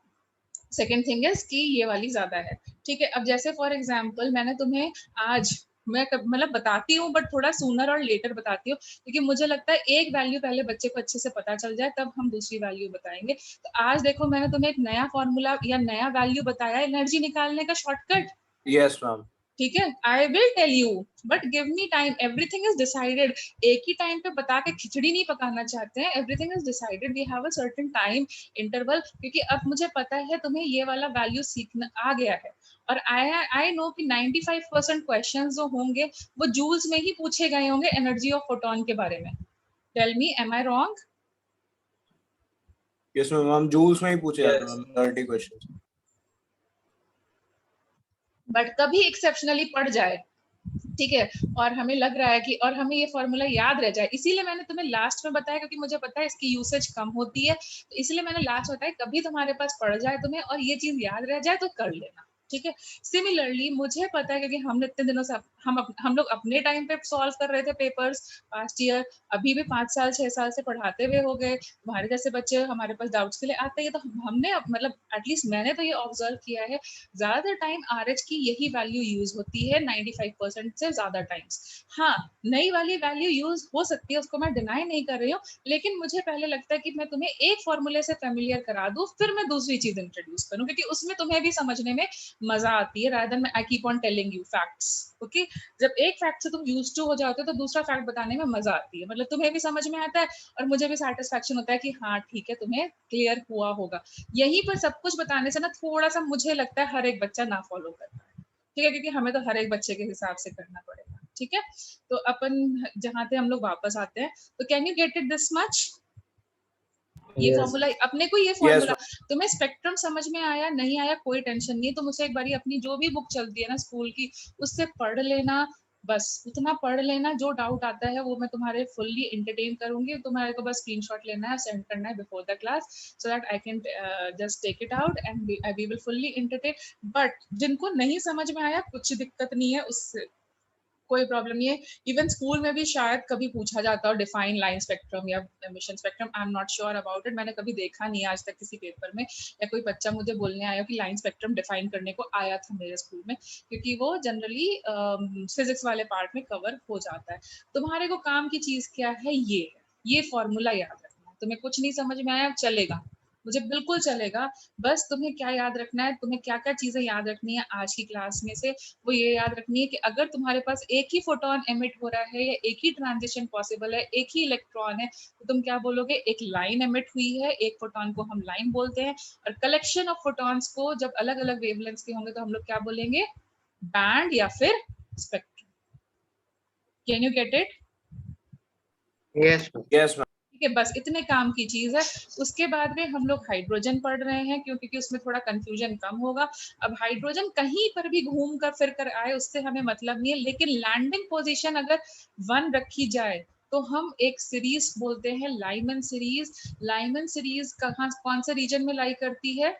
सेकेंड थिंग इज कि ये वाली ज्यादा है, ठीक है। अब जैसे फॉर एग्जाम्पल मैंने तुम्हें आज, मैं मतलब बताती हूँ बट थोड़ा सूनर और लेटर बताती हूँ, क्योंकि मुझे लगता है एक वैल्यू पहले बच्चे को अच्छे से पता चल जाए तब हम दूसरी वैल्यू बताएंगे। तो आज देखो मैंने तुम्हें एक नया फॉर्मूला या नया वैल्यू बताया एनर्जी निकालने का शॉर्टकट, Yes, ma'am. ठीक है। I will tell you but give me time, everything is decided. एक ही टाइम पे बता के खिचड़ी नहीं पकाना चाहते हैं, everything is decided, we have a certain time interval, क्योंकि अब मुझे पता है तुम्हें ये वाला वैल्यू सीखना आ गया है। और आई नो कि 95% क्वेश्चन जो होंगे वो जूल्स में ही पूछे गए होंगे एनर्जी ऑफ फोटोन के बारे में। Tell me, am I wrong? Yes, ma'am. हम जूल्स में ही पूछे जाते हैं, yes. Ma'am, 30 questions. बट कभी एक्सेप्शनली पड़ जाए, ठीक है, और हमें लग रहा है कि और हमें ये फॉर्मूला याद रह जाए, इसीलिए मैंने तुम्हें लास्ट में बताया, क्योंकि मुझे पता है इसकी यूसेज कम होती है, तो इसलिए मैंने लास्ट बताया, कभी तुम्हारे पास पड़ जाए तुम्हें और ये चीज याद रह जाए तो कर लेना, ठीक है। सिमिलरली मुझे पता है, क्योंकि हमने इतने दिनों से हम लोग अपने टाइम पे सॉल्व कर रहे थे पेपर्स पास्ट ईयर, अभी भी 5 साल 6 साल से पढ़ाते हुए हो गए, तुम्हारे जैसे बच्चे हमारे पास डाउट्स के लिए आते हैं, तो हमने मतलब एटलीस्ट मैंने तो ये ऑब्जर्व किया है, ज्यादातर टाइम RH की यही वैल्यू यूज होती है 95% से ज्यादा टाइम्स। हाँ, नई वाली वैल्यू यूज हो सकती है, उसको मैं डिनाई नहीं कर रही हूँ, लेकिन मुझे पहले लगता है कि मैं तुम्हें एक फॉर्मूले से फेमिलियर करा दूं, फिर मैं दूसरी चीज इंट्रोड्यूस करूं, क्योंकि उसमें तुम्हें भी समझने में मजा आती है, rather than I keep on telling you facts. Okay, जब एक फैक्ट से तुम यूज्ड टू हो जाते हो तो दूसरा फैक्ट बताने में मजा आती है, मतलब तुम्हें भी समझ में आता है और मुझे भी सेटिस्फेक्शन होता है कि हाँ ठीक है तुम्हें क्लियर हुआ होगा। यहीं पर सब कुछ बताने से ना थोड़ा सा मुझे लगता है हर एक बच्चा ना फॉलो करता है, ठीक है, क्योंकि हमें तो हर एक बच्चे के हिसाब से करना पड़ेगा, ठीक है। तो अपन जहाँ थे हम लोग वापस आते हैं, तो can you get it this much? ये Yes. फॉर्मूला अपने को, ये Yes, फॉर्मूला तुम्हें स्पेक्ट्रम समझ में आया नहीं आया कोई टेंशन नहीं, तुम उसे एक बारी अपनी जो भी बुक चलती है ना स्कूल की उससे पढ़ लेना, बस उतना पढ़ लेना, जो डाउट आता है वो मैं तुम्हारे फुल्ली एंटरटेन करूंगी, तुम्हारे को बस स्क्रीनशॉट लेना है, सेंड करना है before the class, so that I can just take it out and we will fully entertain. But जिनको नहीं समझ में आया कुछ दिक्कत नहीं है, उससे कोई प्रॉब्लम नहीं है, इवन स्कूल में भी शायद कभी पूछा जाता हो डिफाइन लाइन स्पेक्ट्रम या emission spectrum, I am not sure about it, मैंने कभी देखा नहीं आज तक किसी पेपर में या कोई बच्चा मुझे बोलने आया कि लाइन स्पेक्ट्रम डिफाइन करने को आया था मेरे स्कूल में, क्योंकि वो जनरली फिजिक्स वाले पार्ट में कवर हो जाता है। तुम्हारे को काम की चीज क्या है, ये फॉर्मूला याद रखना है, तुम्हें कुछ नहीं समझ में आया चलेगा, मुझे बिल्कुल चलेगा, बस तुम्हें क्या याद रखना है, तुम्हें क्या क्या चीजें याद रखनी है आज की क्लास में से, वो ये याद रखनी है कि अगर तुम्हारे पास एक ही फोटोन एमिट हो रहा है या एक ही ट्रांजिशन पॉसिबल है, एक ही इलेक्ट्रॉन है, तो तुम क्या बोलोगे, एक लाइन एमिट हुई है, एक फोटोन को हम लाइन बोलते हैं, और कलेक्शन ऑफ फोटॉन्स को जब अलग अलग वेवलेंथ्स के होंगे तो हम लोग क्या बोलेंगे, बैंड या फिर spectrum. Can you get it? Yes, ma'am. yes, ma'am. ठीक है, बस इतने काम की चीज है। उसके बाद में हम लोग हाइड्रोजन पढ़ रहे हैं क्योंकि उसमें थोड़ा कंफ्यूजन कम होगा। अब हाइड्रोजन कहीं पर भी घूम कर फिर कर आए उससे हमें मतलब नहीं है, लेकिन लैंडिंग पोजीशन अगर 1 रखी जाए तो हम एक सीरीज बोलते हैं लाइमन सीरीज। लाइमन सीरीज कहाँ कौन से रीजन में लाई करती है?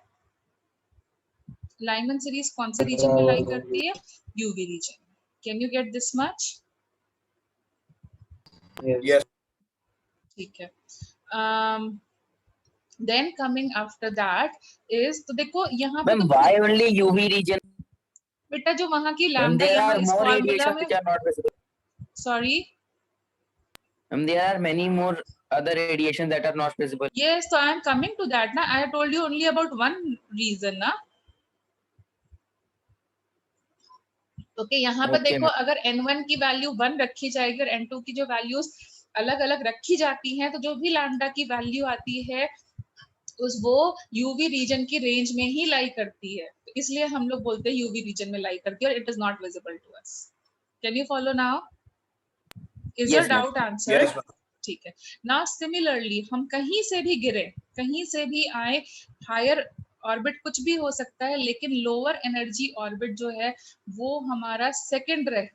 लाइमन सीरीज कौन से रीजन में लाई करती है? UV region. Can you get this much? Yes. ठीक है। Then coming after that is, तो देखो यहाँ पे मैम तो why only UV region? बेटा जो वहाँ की Ma'am, लैम्डा there यहाँ are इस more फॉर्मूला radiations में, which are not visible. Sorry, Ma'am, there are many more other radiations that are not visible. yes, so I am coming to that ना. I have told you only about one reason ना. Okay, यहाँ पर Okay, देखो ma'am. अगर N1 की value 1 रखी जाएगी और N2 की जो वैल्यूज अलग अलग रखी जाती हैं, तो जो भी लैम्डा की वैल्यू आती है उस वो यूवी रीजन की रेंज में ही लाई करती है, तो इसलिए हम लोग बोलते हैं यूवी रीजन में लाई करती है और it is not visible to us. Can you follow now? Is your Yes, ma'am. Doubt answered? Yes, ma'am. ठीक है। नाउ सिमिलरली हम कहीं से भी गिरे, कहीं से भी आए, हायर ऑर्बिट कुछ भी हो सकता है, लेकिन लोअर एनर्जी ऑर्बिट जो है वो हमारा सेकंड रहे,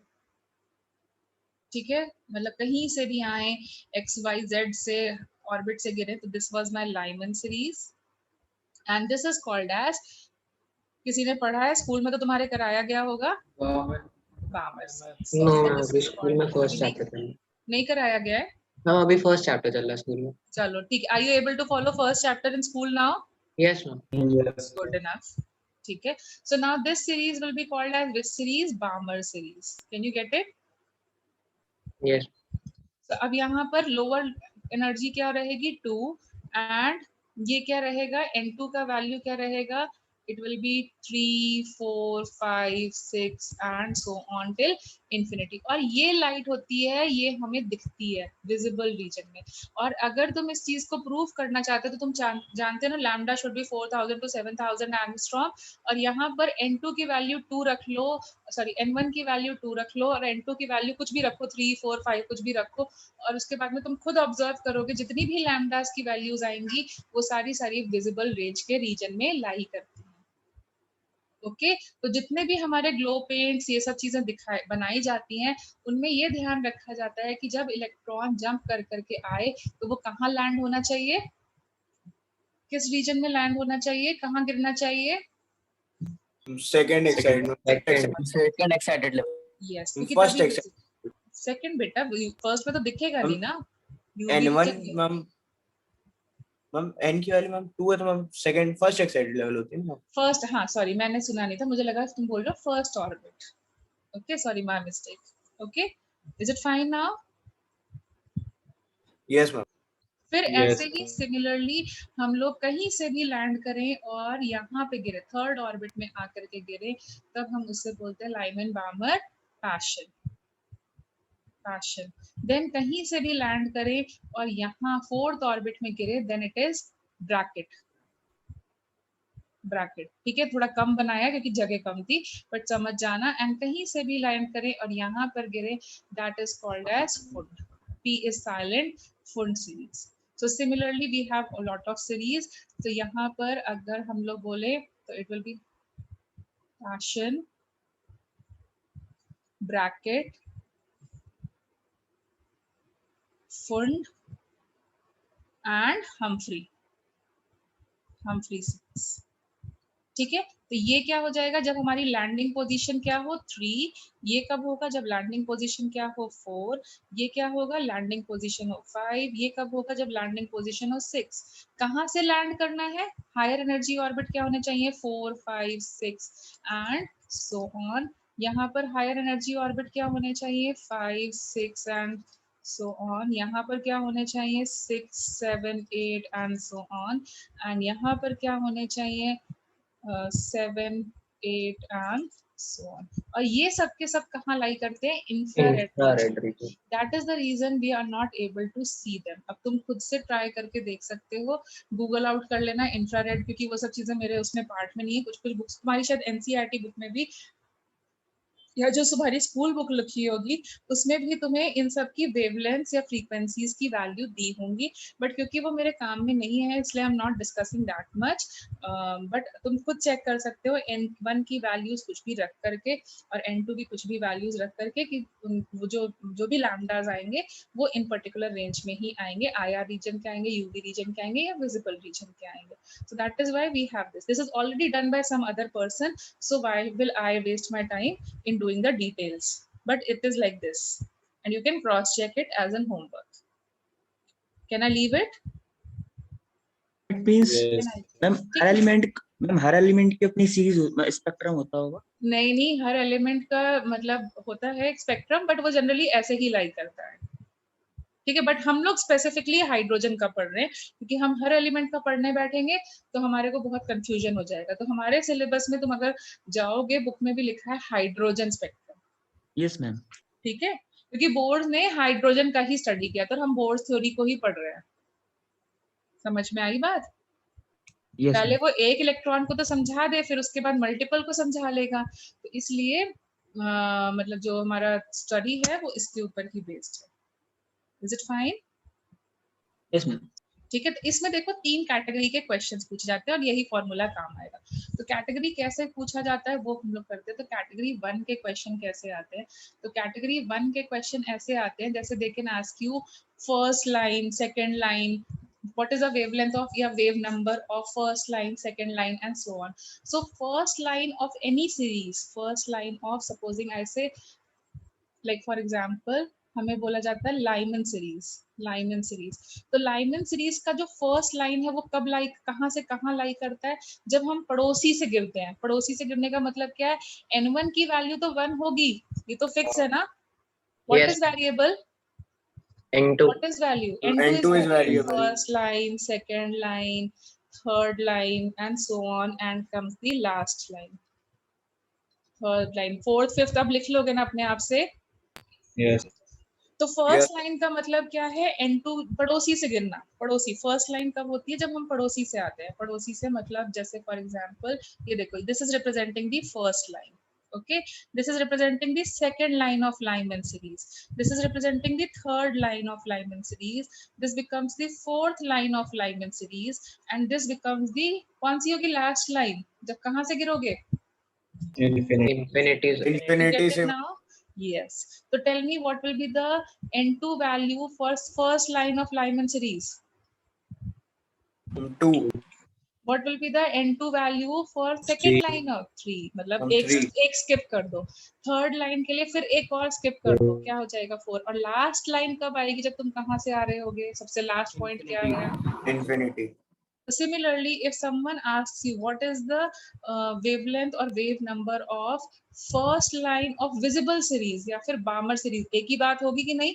ठीक है, मतलब कहीं से भी आए XYZ से ऑर्बिट से गिरे, तो this was my Lyman series and this is called as, किसी ने पढ़ा है स्कूल में तो तुम्हारे कराया गया होगा, बामर सीरीज। नो अभी स्कूल में फर्स्ट चैप्टर चल रहा नहीं कराया गया है? है। हाँ अभी फर्स्ट चैप्टर चल रहा है स्कूल में। चलो ठीक है। Are you able to follow first chapter in school now? Yes ma'am. Yes. Good enough. ठीक है। So now this series will be called as which series? Balmer series. Can you get it? Yes So अब यहाँ पर lower energy क्या रहेगी? 2 and ये क्या रहेगा? N2 का वैल्यू क्या रहेगा? It will be 3, 4, 5, 6 and so on till infinity. और ये लाइट होती है, ये हमें दिखती है विजिबल रीजन में। और अगर तुम इस चीज को प्रूव करना चाहते हो तो तुम जानते हो ना, lambda should be 4000 to 7000 angstrom, और यहाँ पर N2 की वैल्यू 2 रख लो, सॉरी N1 की वैल्यू 2 रख लो और N2 की वैल्यू कुछ भी रखो, 3, 4, 5 कुछ भी रखो, और उसके बाद में तुम खुद ऑब्जर्व करोगे जितनी भी लैम्डास की वैल्यूज आएंगी वो सारी विजिबल रेंज के रीजन में लाई करती है। ओके तो जितने भी हमारे ग्लो पेंट्स ये सब चीजें दिखाई बनाई जाती हैं, उनमें ये ध्यान रखा जाता है कि जब इलेक्ट्रॉन जंप कर करके आए तो वो कहाँ लैंड होना चाहिए, किस रीजन में लैंड होना चाहिए, कहाँ गिरना चाहिए? Second excited. Second excited level. Yes, First excited. Second बेटा, फर्स्ट में तो दिखेगा नहीं ना। N1 मैम, मैम N की वैल्यू मैम 2 है तो ma'am second first excited level होती है ना। फर्स्ट, हाँ सॉरी मैंने सुना नहीं था, मुझे लगा तुम बोल रहे हो first orbit. Okay sorry my mistake. Okay is it fine now? Yes ma'am. फिर Yes, ऐसे ही सिमिलरली हम लोग कहीं से भी लैंड करें और यहाँ पे गिरे, थर्ड ऑर्बिट में आकर के गिरे, तब हम उससे बोलते हैं लाइमन बामर पैशन। देन कहीं से भी लैंड करें और यहाँ फोर्थ ऑर्बिट में गिरे, देन इट इज ब्रैकेट। ठीक है, थोड़ा कम बनाया क्योंकि जगह कम थी, बट समझ जाना। एंड कहीं से भी लैंड करें और यहाँ पर गिरे, that is called as Pfund. P is silent, Pfund series. So similarly we have a lot of series. तो यहाँ पर अगर हम लोग बोले तो it will be Passion, bracket, Fund and Humphrey series. ठीक है, तो ये क्या हो जाएगा जब हमारी लैंडिंग पोजीशन क्या हो 3, ये कब होगा जब लैंडिंग पोजीशन क्या हो 4, ये क्या होगा लैंडिंग पोजीशन हो 5, ये कब होगा जब लैंडिंग पोजीशन हो 6। कहाँ से लैंड करना है? हायर एनर्जी ऑर्बिट क्या होने चाहिए 4, 5, 6 एंड सो ऑन। यहाँ पर हायर एनर्जी ऑर्बिट क्या होने चाहिए 5, 6 एंड सो ऑन। यहाँ पर क्या होने चाहिए 6, 7, 8 एंड सो ऑन। एंड यहाँ पर क्या होने चाहिए 7, 8 and so on। और ये सब के सब कहाँ लाई करते हैं? Infrared region. That is the reason we are not able to see them. अब तुम खुद से ट्राई करके देख सकते हो, गूगल आउट कर लेना इंफ्रारेड, क्योंकि वो सब चीजें मेरे उसमें पार्ट में नहीं है। कुछ बुक्स तुम्हारी शायद एनसीईआरटी बुक में भी या जो तुम्हारी स्कूल बुक लिखी होगी उसमें भी तुम्हें इन सब की वेवलेंथ्स या फ्रीक्वेंसीज की वैल्यू दी होंगी, बट क्योंकि वो मेरे काम में नहीं है इसलिए I am not discussing that much. But तुम खुद चेक कर सकते हो n1 की वैल्यूज कुछ भी रख करके और n2 की कुछ भी वैल्यूज रख करके कि वो जो भी लैम्डाज आएंगे वो इन पर्टिकुलर रेंज में ही आएंगे, IR रीजन के आएंगे, UV रीजन के आएंगे या विजिबल रीजन के आएंगे। So that is why we have this is already done by some other person, so why will I waste my time in doing the details? But it is like this, and you can cross check it as an homework. Can I leave it? It means Yes. Ma'am her element की अपनी series spectrum होता होगा। नहीं, हर element का मतलब होता है एक स्पेक्ट्रम, बट वो जनरली ऐसे ही लाई करता है, ठीक है। बट हम लोग स्पेसिफिकली हाइड्रोजन का पढ़ रहे हैं क्योंकि हम हर एलिमेंट का पढ़ने बैठेंगे तो हमारे को बहुत कंफ्यूजन हो जाएगा। तो हमारे सिलेबस में तुम अगर जाओगे बुक में भी लिखा है हाइड्रोजन स्पेक्ट्रम। Yes ma'am. ठीक है, क्योंकि बोर्ड ने हाइड्रोजन का ही स्टडी किया तो हम बोर्ड थ्योरी को ही पढ़ रहे हैं। समझ में आई बात? यस पहले वो एक इलेक्ट्रॉन को तो समझा दे, फिर उसके बाद मल्टीपल को समझा लेगा। तो इसलिए मतलब जो हमारा स्टडी है वो इसके ऊपर ही बेस्ड है। Is it fine? Yes ma'am. ठीक है, तो इसमें देखो 3 कैटेगरी के क्वेश्चंस पूछे जाते हैं और यही फॉर्मूला काम आएगा। तो कैटेगरी कैसे पूछा जाता है वो हम लोग करते हैं। तो कैटेगरी 1 के क्वेश्चन कैसे आते हैं? तो कैटेगरी 1 के क्वेश्चन ऐसे आते हैं जैसे they can ask you first line, second line, what is the wavelength of या wave number of first line, second line and so on. So first line of any series, first line of supposing I say like for example हमें बोला जाता है Lyman series. Lyman series, तो Lyman series का जो first line है वो कब लाई, कहाँ से कहाँ लाई करता है? जब हम पड़ोसी से गिरते हैं। पड़ोसी से गिरने का मतलब क्या है? n1 की वैल्यू तो 1 होगी, ये तो फिक्स है ना। What Yes. Is variable? N2. What is value? N2 is variable. First line, second line, third line, and so on, and comes the last line. Third line, fourth, fifth, अब लिख लोगे ना अपने आप से। Yes. तो फर्स्ट लाइन का मतलब क्या है? n2 पड़ोसी से गिरना। पड़ोसी, फर्स्ट लाइन कब होती है? जब हम पड़ोसी से आते हैं। पड़ोसी से मतलब जैसे फॉर एग्जांपल ये देखो, this is representing the first line. Okay, this is representing the second line of Lyman series. This is representing the third line of Lyman series. This becomes the fourth line of Lyman series, and this becomes the कौन सी होगी last line? जब कहाँ से गिरोगे? Infinity. Infinity. You Infinity get से it now? Yes. So tell me what will be the n2 value for first line of Lyman series? 2 What will be the n2 value for second Three. line of 3? मतलब हम एक 3 एक skip कर दो। Third line के लिए फिर एक और skip कर दो, क्या हो जाएगा 4। और लास्ट लाइन कब आएगी? जब तुम कहाँ से आ रहे होगे? सबसे लास्ट पॉइंट क्या है? infinity. Similarly, if someone asks you what is the wavelength or wave number of first line of visible series या फिर बामर series, एक ही बात होगी कि नहीं?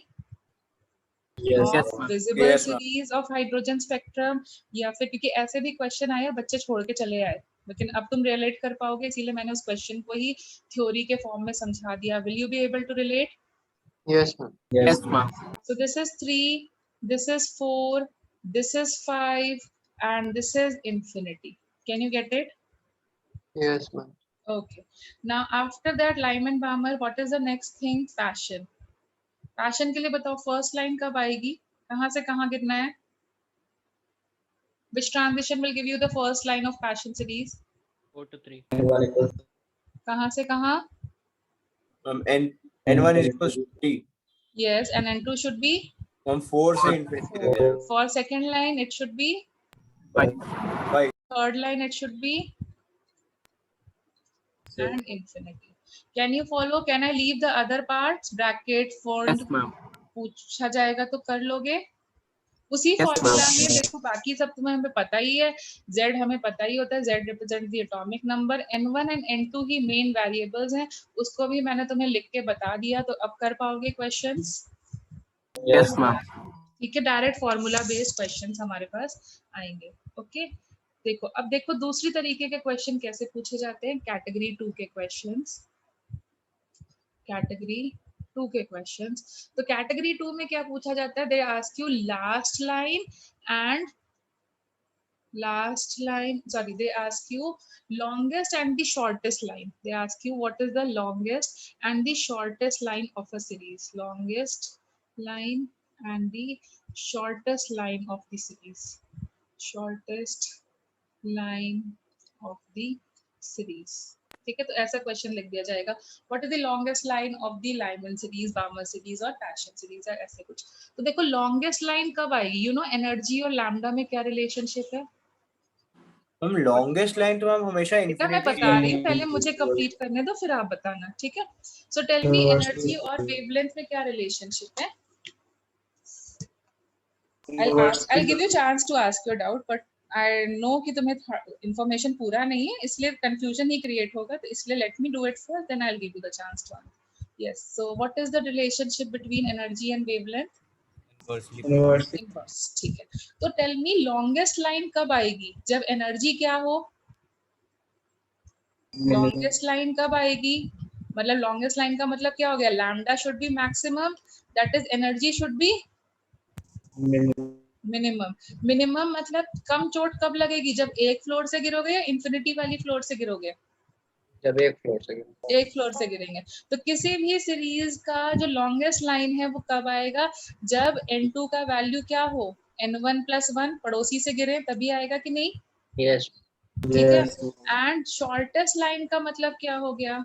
Yes. Of visible Yes, ma'am. series of hydrogen spectrum, या फिर क्योंकि ऐसे भी क्वेश्चन आए बच्चे छोड़ के चले आए, लेकिन अब तुम रिलेट कर पाओगे इसीलिए मैंने उस क्वेश्चन को ही थ्योरी के फॉर्म में समझा दिया। Will you be able to relate? Yes, ma'am. Yes. So this is 3, this is 4, this is 5, and this is infinity. Can you get it? Yes, ma'am. Okay. Now after that Lyman Balmer, what is the next thing? Passion. Passion के लिए बताओ first line कब आएगी? कहाँ से कहाँ गिरना है? Which transition will give you the first line of passion series? 4 to 3. कहाँ से कहाँ? N1 is equals to 3 Yes, and n2 should be हम 4 से infinity तक जाएंगे। for second line it should be 5 third line it should be and infinity. Can you follow? Can I leave the other parts? Bracket, fold. Yes, ma'am. पूछा जाएगा तो कर लोगे उसी फॉर्मूला में। देखो बाकी सब तुम्हें हमें पता ही है। Z हमें पता ही होता है, Z represent the atomic number. n1 and n2 he main variables हैं, उसको भी मैंने तुम्हें लिख के बता दिया। तो अब कर पाओगे क्वेश्चंस? Yes, ma'am. ठीक है, डायरेक्ट फॉर्मूला बेस्ड क्वेश्चंस हमारे पास आएंगे। ओके, देखो अब देखो दूसरी तरीके के क्वेश्चन कैसे पूछे जाते हैं। कैटेगरी 2 के क्वेश्चंस, कैटेगरी 2 के क्वेश्चंस। तो कैटेगरी 2 में क्या पूछा जाता है? They ask you last line and last line, sorry, they ask you longest and the shortest line. They ask you what is the longest and the shortest line of a series. Longest line and the shortest line of the series. Shortest line of the series. ठीक है, तो ऐसा question लिख दिया जाएगा, what is the longest line of the Lyman series, बामर series और passion series, है ऐसे कुछ। तो देखो लॉन्गेस्ट लाइन कब आएगी, यू नो एनर्जी और लैम्डा में क्या रिलेशनशिप है। मैम लॉन्गेस्ट लाइन तो मैम हमेशा बेटा मैं इन्फिनिटी बता रही हूँ, पहले मुझे कंप्लीट करने दो फिर आप बताना, ठीक है। सो टेल मी एनर्जी और वेवलेंथ में क्या रिलेशनशिप है। I'll give you chance to ask your doubt, but I know कि तुम्हें information पूरा नहीं है, इसलिए confusion ही create होगा, तो इसलिए let me do it first, then I'll give you the chance to answer. Yes. So what is the relationship between energy and wavelength? Inversely. Inverse. ठीक है। तो tell me longest line कब आएगी, जब energy क्या हो। longest line कब आएगी, मतलब longest line का मतलब क्या हो गया, lambda should be maximum, that is energy should be minimum. Minimum मतलब कम चोट कब लगेगी, जब एक फ्लोर से गिरोगे या इंफिनिटी वाली फ्लोर से गिरोगे। जब एक फ्लोर से गिरेंगे। एक फ्लोर से गिरेंगे। तो किसी भी सीरीज का जो लॉन्गेस्ट लाइन है वो कब आएगा, जब n2 का वैल्यू क्या हो, n1 + 1 पड़ोसी से गिरे तभी आएगा कि नहीं। यस। ठीक है। एंड शॉर्टेस्ट लाइन का मतलब क्या हो गया,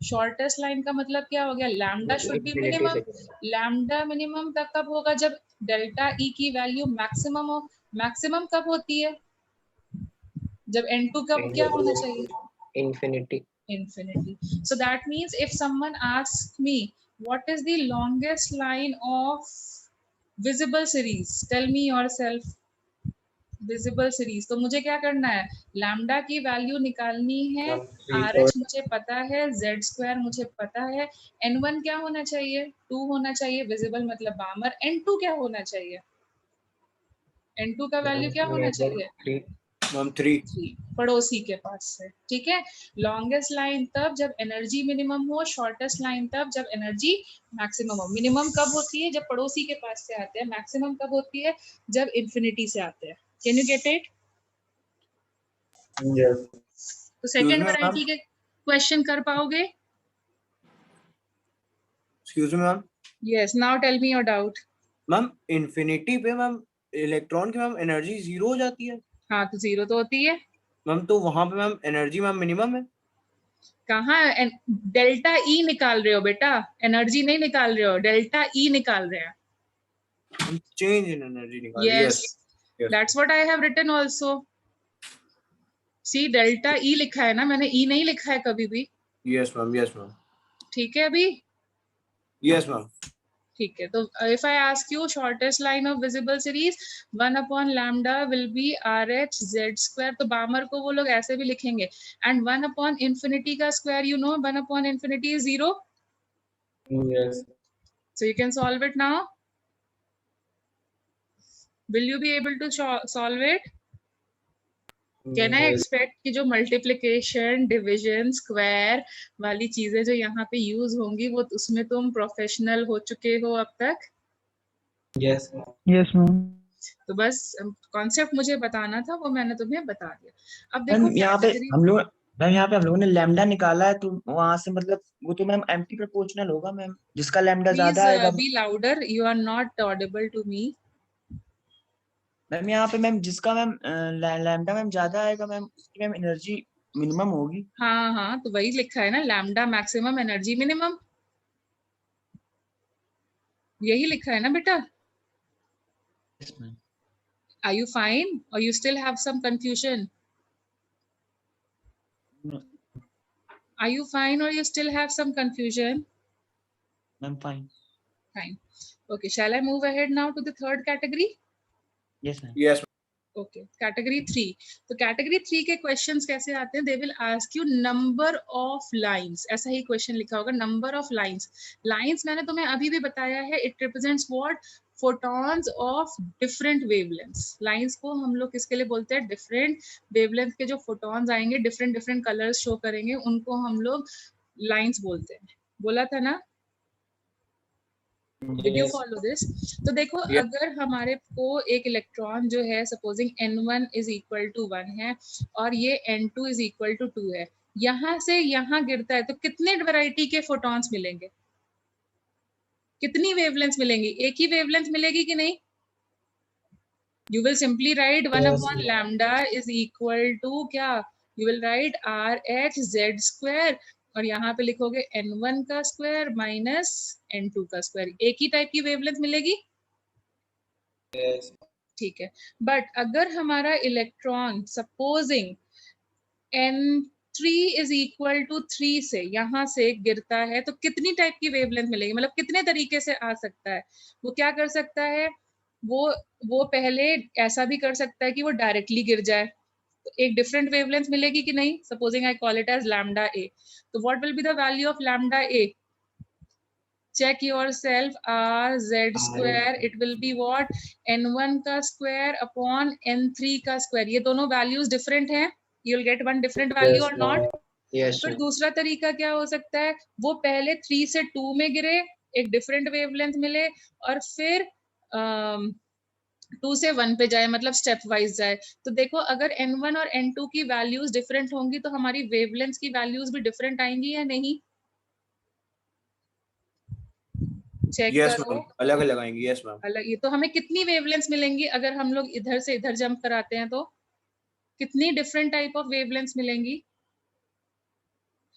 शॉर्टेस्ट लाइन का मतलब क्या हो गया, lambda should be minimum. Lambda minimum तक कब होगा, जब डेल्टा ई की वैल्यू मैक्सिमम हो। मैक्सिमम कब होती है, जब n2 कब क्या होना चाहिए, infinity. infinity. So that means if someone asks me what is the longest line of visible series, tell me yourself visible series, तो मुझे क्या करना है, लैम्डा की वैल्यू निकालनी है, RH मुझे पता है, Z² मुझे पता है, N1 क्या होना चाहिए, 2 होना चाहिए, विजिबल मतलब बामर, N2 क्या होना चाहिए, N2 का वैल्यू क्या होना चाहिए, 3 पड़ोसी के पास से। ठीक है। लॉन्गेस्ट लाइन तब जब एनर्जी मिनिमम हो, शॉर्टेस्ट लाइन तब जब एनर्जी मैक्सिमम हो। मिनिमम कब होती है, जब पड़ोसी के पास से आते हैं, मैक्सिमम कब होती है, जब इंफिनिटी से आते हैं। Can you get it? तो सेकंड वैरायटी के क्वेश्चन कर पाओगे? Excuse me ma'am. Yes, now tell me your doubt. Ma'am infinity पे मैम इलेक्ट्रॉन की मैम एनर्जी 0 हो जाती है। हाँ तो 0 तो होती है मैम, तो वहां पे मैम एनर्जी मैम मिनिमम है। कहाँ, डेल्टा ई निकाल रहे हो बेटा, एनर्जी नहीं निकाल रहे हो, डेल्टा ई निकाल रहे हैं। चेंज इन एनर्जी निकाल। Yes, that's what I have written also. See, delta E लिखा है ना, मैंने ई नहीं लिखा है कभी भी। Yes ma'am, yes ma'am. ठीक है अभी? Yes ma'am. ठीक है। तो if I ask you shortest line of visible series 1 / lambda will be RH Z², तो बामर को वो लोग ऐसे भी लिखेंगे, and 1 / infinity का square, you know 1 / infinity is 0. Yes. So you can solve it now. Will you be able to solve it? Can I expect कि जो मल्टीप्लिकेशन, डिवीजन, स्क्वायर वाली चीजें जो यहाँ पे यूज होंगी वो उसमें तुम प्रोफेशनल हो चुके हो अब तक? Yes. Yes ma'am. तो बस कॉन्सेप्ट मुझे बताना था, वो मैंने तुम्हें बता दिया। अब देखो यहाँ पे हम लोग, मैम यहाँ पे हम लोगों ने लैम्डा निकाला है, तो वहां से मतलब वो तो मैम एम्प्टी प्रोपोर्शनल होगा मैम, जिसका लैम्डा ज्यादा आएगा। Be louder, you are not audible to me. Ma'am यहाँ पे मैम जिसका मैम लैम्डा मैम ज्यादा आएगा मैम, उसकी मैम एनर्जी मिनिमम होगी। हाँ हाँ, तो वही लिखा है ना, लैम्डा मैक्सिमम एनर्जी मिनिमम, यही लिखा है ना बेटा। Yes, ma'am. Are you fine or you still have some confusion? No. Are you fine or you still have some confusion? I'm fine. Fine. Okay, shall I move ahead now to the third category? Yes, ma'am. Yes. Okay, category 3. तो category 3 के questions कैसे आते हैं? They will ask you number of lines. ऐसा ही question लिखा होगा, number of lines. Lines मैंने तुम्हें अभी भी बताया है, it represents what? Photons of different wavelengths. Lines को हम लोग किसके लिए बोलते हैं? Different wavelength के जो photons आएंगे, different colors show करेंगे, उनको हम लोग lines बोलते हैं। बोला था ना? Did you Yes. follow this? तो देखो Yeah. अगर हमारे को एक इलेक्ट्रॉन जो है supposing n1 is equal to 1 है और ये n2 इज इक्वल टू 2 है, यहाँ से यहाँ गिरता है तो कितने वैरायटी के फोटॉन्स मिलेंगे, कितनी वेवलेंथ मिलेंगी? एक ही वेवलेंथ मिलेगी कि नहीं? You will simply write 1 Yes, upon ma'am. lambda is equal to क्या? You will write RH Z square और यहाँ पे लिखोगे n1 का स्क्वायर माइनस n2 का स्क्वायर। एक ही टाइप की वेवलेंथ मिलेगी, Yes. ठीक है। बट अगर हमारा electron supposing n3 is equal to 3 से यहाँ से गिरता है तो कितनी टाइप की वेवलेंथ मिलेगी, मतलब कितने तरीके से आ सकता है? वो क्या कर सकता है, वो पहले ऐसा भी कर सकता है कि वो डायरेक्टली गिर जाए, तो एक डिफरेंट वेवलेंथ मिलेगी कि नहीं? Supposing I call it as lambda a, तो what will be the value of lambda a? check yourself, r z square, it will be what? n1 का square upon n3 का square। ये दोनों values different हैं, you'll get one different value Yes, or not? ma'am. Yes, फिर ma'am. दूसरा तरीका क्या हो सकता है, वो पहले 3 से 2 में गिरे, एक डिफरेंट वेवलेंथ मिले और फिर 2 से 1 पे जाए, मतलब स्टेप वाइज जाए। तो देखो अगर n1 और n2 की वैल्यूज डिफरेंट होंगी तो हमारी वेवलेंथ की वैल्यूज भी डिफरेंट आएंगी या नहीं? चेक Yes, करो। ma'am. अलग अलग आएंगी। Yes, ma'am. अलग, ये तो हमें कितनी वेवलेंथ्स मिलेंगी अगर हम लोग इधर से इधर जंप कराते हैं, तो कितनी डिफरेंट टाइप ऑफ वेवलेंथ्स मिलेंगी?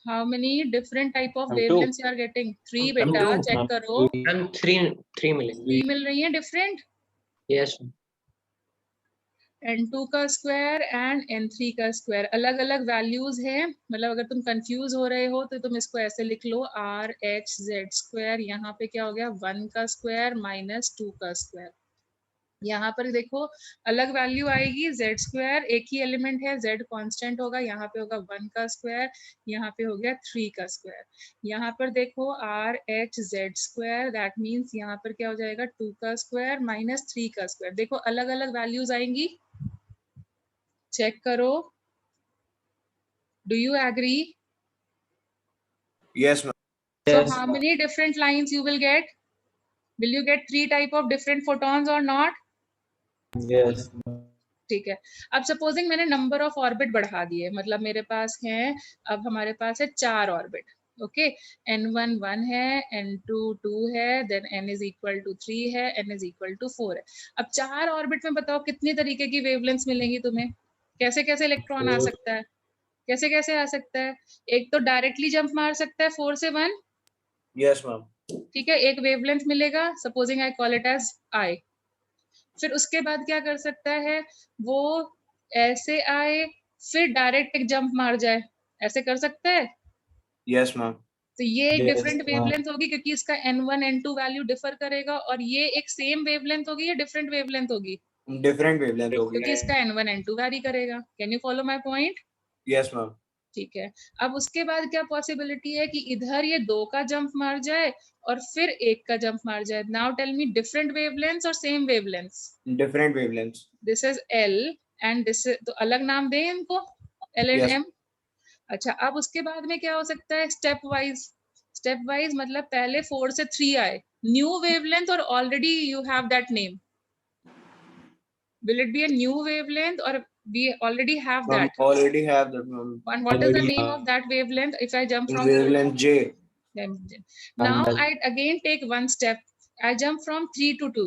How many different type of wavelengths you are getting? 3 बेटा, चेक करो। Ma'am, three मिलेंगे। 3 मिल रही है डिफरेंट। Yes, ma'am. n2 का स्क्वायर एंड n3 का स्क्वायर अलग अलग वैल्यूज हैं, मतलब अगर तुम कंफ्यूज हो रहे हो तो तुम इसको ऐसे लिख लो, r h z स्क्वायर, यहाँ पे क्या हो गया 1 का स्क्वायर माइनस 2 का स्क्वायर। यहाँ पर देखो अलग वैल्यू आएगी, z स्क्वायर एक ही एलिमेंट है, z कांस्टेंट होगा, यहाँ पे होगा 1 का स्क्वायर, यहाँ पे हो गया 3 का स्क्वायर। यहाँ पर देखो r h z square, that means यहाँ पर क्या हो जाएगा 2 का स्क्वायर माइनस 3 का स्क्वायर। देखो अलग अलग वैल्यूज आएंगी, चेक करो। Do you agree? Yes, ma'am. So Yes, how ma'am. many different lines you will get? Will you get 3 type of different photons or not? Yes, ma'am. ठीक है। अब supposing मैंने नंबर ऑफ ऑर्बिट बढ़ा दिए, मतलब मेरे पास है, अब हमारे पास है 4 ऑर्बिट, ओके। n1 1 है, n2 2 है, then n is equal to 3 है, n इज इक्वल टू 4 है। अब 4 ऑर्बिट में बताओ कितनी तरीके की वेवलेंथ्स मिलेंगी तुम्हें? कैसे कैसे इलेक्ट्रॉन आ सकता है, कैसे कैसे आ सकता है? एक तो डायरेक्टली जंप मार सकता है 4 से 1, Yes, ma'am. ठीक है, एक वेवलेंथ मिलेगा, supposing I call it as I. फिर उसके बाद क्या कर सकता है, वो ऐसे आए फिर डायरेक्ट एक जंप मार जाए, ऐसे कर सकता है। Yes, ma'am. तो ये एक Yes, डिफरेंट ma'am. वेवलेंथ होगी क्योंकि इसका n1 n2 वैल्यू डिफर करेगा, और ये एक सेम वेवलेंथ होगी या डिफरेंट वेवलेंथ होगी? Different wavelength होगी। क्योंकि इसका n1 n2 वैरी करेगा। Can you follow my point? Yes, ma'am. ठीक है। अब उसके बाद क्या पॉसिबिलिटी है कि इधर ये 2 का जंप मार जाए और फिर 1 का जंप मार जाए। Now tell me different wavelengths और same wavelengths? Different wavelengths. This is L and this, तो अलग नाम दें इनको, L एंड Yes. M। अच्छा, अब उसके बाद में क्या हो सकता है, स्टेप वाइज। स्टेप वाइज मतलब पहले 4 से 3 आए, न्यू वेवलेंथ और already you have that name. Will it be a new wavelength or we already have Ma'am, that? already have that, ma'am. And what is the Already name have. of that wavelength if I jump from Wavelength J. now And I again take one step, I jump from 3 to 2,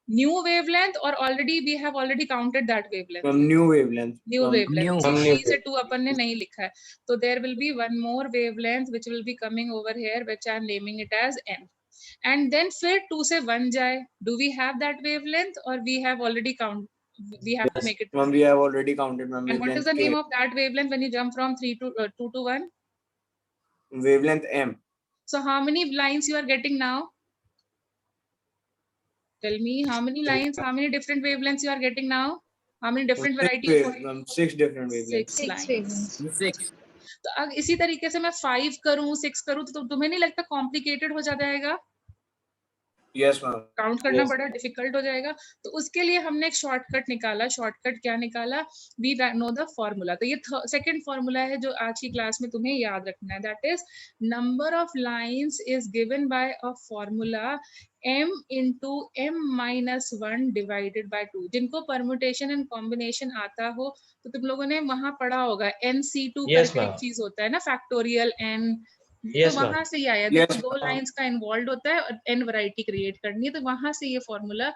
new wavelength or already we have already counted that wavelength? Ma'am, new wavelength. New Ma'am, wavelength, New. 3 से 2 अपन ने नहीं लिखा है, तो there will be one more wavelength which will be coming over here which I am naming it as N, and then फिर 2 से 1 जाए, do we have that wavelength or we have already counted, we have to Yes. make it? ma'am, we have already counted, ma'am. And what is the Wavelength name K. of that wavelength when you jump from 2 to 1? Wavelength M. So how many lines you are getting now? Tell me how many lines, how many different wavelengths you are getting now? How many different variety of Ma'am, 6 different wavelengths. 6 lines. 6. तो अब इसी तरीके से मैं 5 करूं, 6 करूं तो तुम्हें नहीं लगता कॉम्प्लिकेटेड हो जाता है? Yes, ma'am. काउंट करना Yes. बड़ा डिफिकल्ट हो जाएगा, तो उसके लिए हमने एक शॉर्टकट निकाला। शॉर्टकट क्या निकाला? We know the formula. तो ये सेकंड फॉर्मूला है जो आज की क्लास में तुम्हें याद रखना है। That is number of lines is given by a formula m into m minus 1 divided by 2। जिनको परम्यूटेशन एंड कॉम्बिनेशन आता हो तो तुम लोगों ने वहां पढ़ा होगा NC2 Yes, करके एक ma'am. चीज होता है ना, फैक्टोरियल n। तो Yes, ma'am. वहां से ही आया। Yes, देखो दो ma'am. लाइंस का इन्वॉल्व होता है और n वैरायटी क्रिएट करनी है, तो वहां से ये फॉर्मूला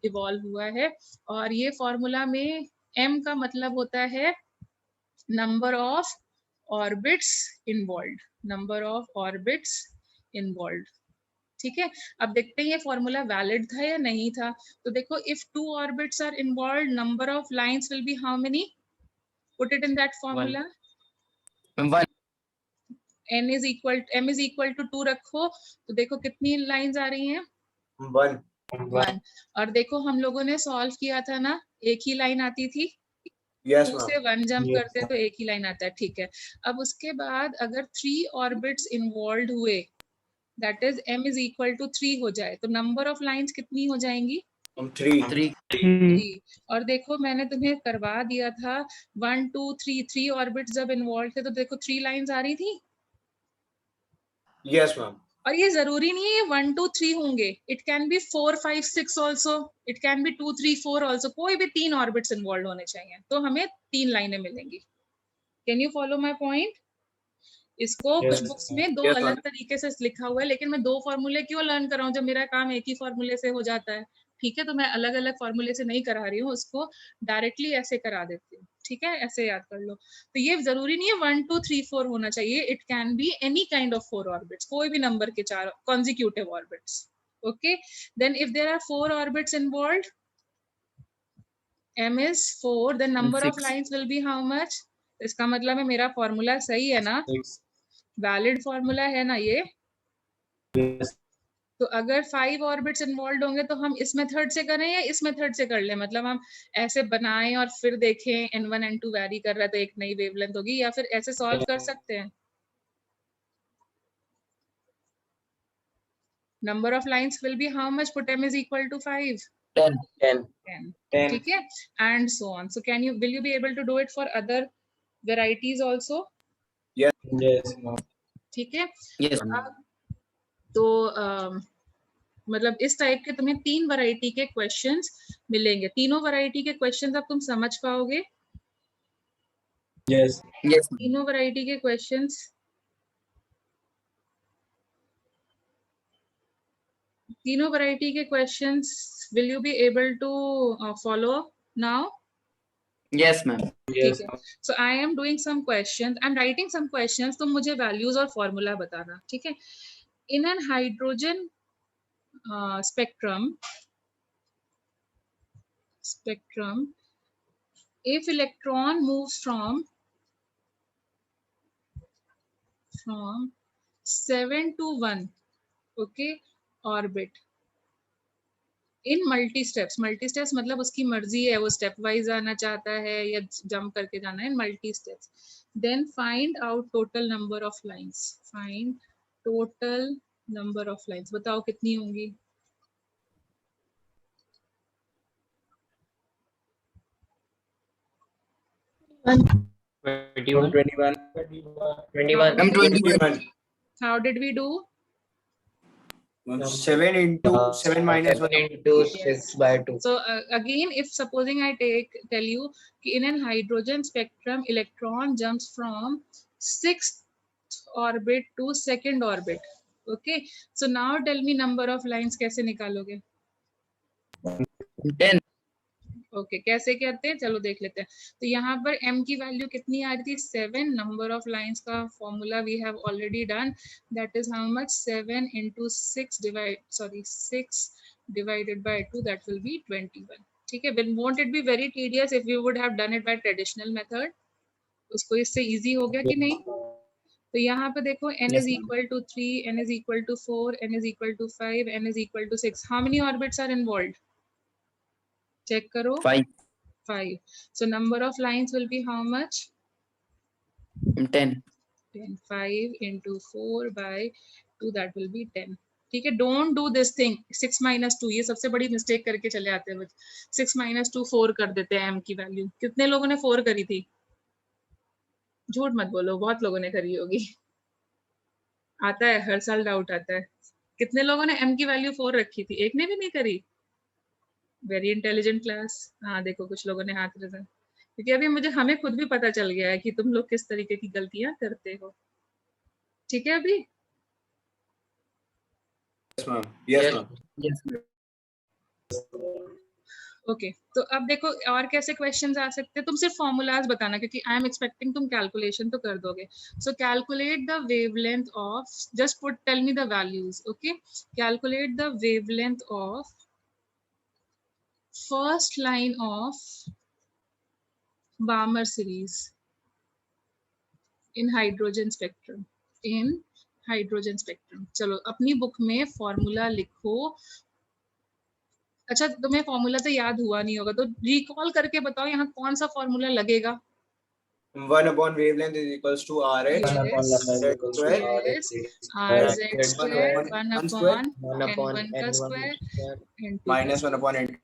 इवॉल्व हुआ है। और ये फॉर्मूला में m का मतलब होता है number of orbits involve, number of orbits involve. ठीक है, अब देखते हैं ये फॉर्मूला वैलिड था या नहीं था। तो देखो, if 2 orbits are involve, number of lines will be how many? Put it in that formula. 1 m is equal to 2 रखो, तो देखो कितनी लाइंस आ रही हैं? 1. 1। और देखो हम लोगों ने सॉल्व किया था ना, एक ही लाइन आती थी। Yes, 2 ma'am. से 1 जंप Yes, करते तो एक ही लाइन आता है। ठीक है, अब उसके बाद अगर 3 ऑर्बिट्स इन्वॉल्व हुए, that is m is equal to 3 हो जाए, तो नंबर ऑफ लाइंस कितनी हो जाएंगी? 3. 3। और देखो मैंने तुम्हें करवा दिया था 1 2 3, 3 ऑर्बिट्स जब इन्वॉल्व थे तो देखो 3 लाइंस आ रही थी। Yes, ma'am. और ये जरूरी नहीं है 1 2 3 होंगे, it can B 4 5 6 also, it can B 2 3 4 also. कोई भी 3 ऑर्बिट्स इन्वॉल्व होने चाहिए तो हमें 3 लाइनें मिलेंगी। Can you follow my point? इसको Yes, कुछ बुक्स में 2 Yes, अलग ma'am. तरीके से लिखा हुआ है, लेकिन मैं 2 फॉर्मूले क्यों लर्न कर रहा हूँ जब मेरा काम एक ही फॉर्मूले से हो जाता है। ठीक है, तो मैं अलग अलग फॉर्मूले से नहीं करा रही हूँ, उसको डायरेक्टली ऐसे करा देती हूँ। ठीक है, ऐसे याद कर लो। तो ये जरूरी नहीं है 1 2 3 4 होना चाहिए, it can be any kind of 4 orbits, कोई भी नंबर के 4 consecutive orbits. Okay, then if there are 4 orbits involved, m is 4, the number of 6 lines will be how much? इसका मतलब है मेरा फॉर्मूला सही है ना, 6. वैलिड फॉर्मूला है ना ये। Yes. तो अगर 5 ऑर्बिट्स इन्वॉल्व होंगे तो हम इस मेथड से करें या इस मेथड से कर लें? मतलब हम ऐसे बनाएं और फिर देखें n1 n2 वैरी कर रहा है तो एक नई वेवलेंथ होगी, या फिर ऐसे सॉल्व कर सकते हैं? Number of lines will be how much? Put m is equal to 5 10 10 10. ठीक है, and so on. So can you will you be able to do it for other varieties also? Yes, ma'am. ठीक है, yes तो मतलब इस type के तुम्हें 3 variety के क्वेश्चंस मिलेंगे। तीनों वैरायटी के क्वेश्चंस अब तुम समझ पाओगे? Yes. yes तीनों वैरायटी के क्वेश्चंस, तीनों वैरायटी के questions will you be able to follow now? yes ma'am ठीक Yes, है, ma'am. So I am doing some questions, I am writing some questions, तुम मुझे वैल्यूज और फॉर्मूला बताना। ठीक है, in an hydrogen spectrum, if electron moves from 7 to 1, okay, orbit in multi steps मतलब उसकी मर्जी है, वो स्टेप वाइज आना चाहता है या जंप करके जाना है, in multi steps, then find out total number of lines, find total number of lines, बताओ कितनी होंगी? Twenty-one. 21. 21. I'm 21 21. How did we do? 7 into 7 minus 1. 7 into 6 by 2. So again, if supposing I tell you in an hydrogen spectrum, electron jumps from 6th orbit to 2nd orbit. Okay, so now tell me number of lines कैसे निकालोगे? 10 okay कैसे करते हैं, चलो देख लेते हैं। तो यहाँ पर m की वैल्यू कितनी आ रही थी? 7। नंबर ऑफ लाइंस का formula we have already done, that is how much? 7 into 6 divided by 2, that will be 21. ठीक है, won't it be very tedious if you would have done it by traditional method? उसको इससे easy हो गया कि नहीं? तो यहाँ पे देखो n is equal to 3, n is equal to 4, n is equal to 5, n is equal to 6. How many orbits are involved? Check करो। 5 5. So number of lines will be how much? 10 10. 5 into 4 by 2, that will be 10. ठीक है, don't do this thing 6 - 2, ये सबसे बड़ी mistake करके चले आते हैं बच्चे। 6 - 2 4 कर देते हैं m की वैल्यू। कितने लोगों ने 4 करी थी? झूठ मत बोलो, बहुत लोगों ने करी होगी। आता है, हर साल डाउट आता है। कितने लोगों ने m की वैल्यू 4 रखी थी? एक ने भी नहीं करी। Very intelligent class. हाँ देखो, कुछ लोगों ने हाथ रखा, क्योंकि अभी हमें खुद भी पता चल गया है कि तुम लोग किस तरीके की गलतियां करते हो। ठीक है अभी? Yes, ma'am. Yes, Yes. ma'am. Yes. Okay तो अब देखो और कैसे क्वेश्चंस आ सकते हैं। तुम सिर्फ फॉर्मूलाज बताना, क्योंकि आई एम एक्सपेक्टिंग तुम कैलकुलेशन तो कर दोगे। So calculate the wavelength of, just put tell me the values. Okay, calculate the wavelength of first line of Balmer series in hydrogen spectrum, in hydrogen spectrum। चलो अपनी book में formula लिखो। अच्छा तुम्हें फॉर्मूला तो याद हुआ नहीं होगा, तो रिकॉल करके बताओ यहाँ कौन सा फॉर्मूला लगेगा। 1 upon wavelength is equals to RH. 1 upon lambda is Yes, equals to square. yes, R RZ H square, 1 1 square upon 1 upon N1 का N1 स्क्वायर, square N2 का minus 1 upon N2.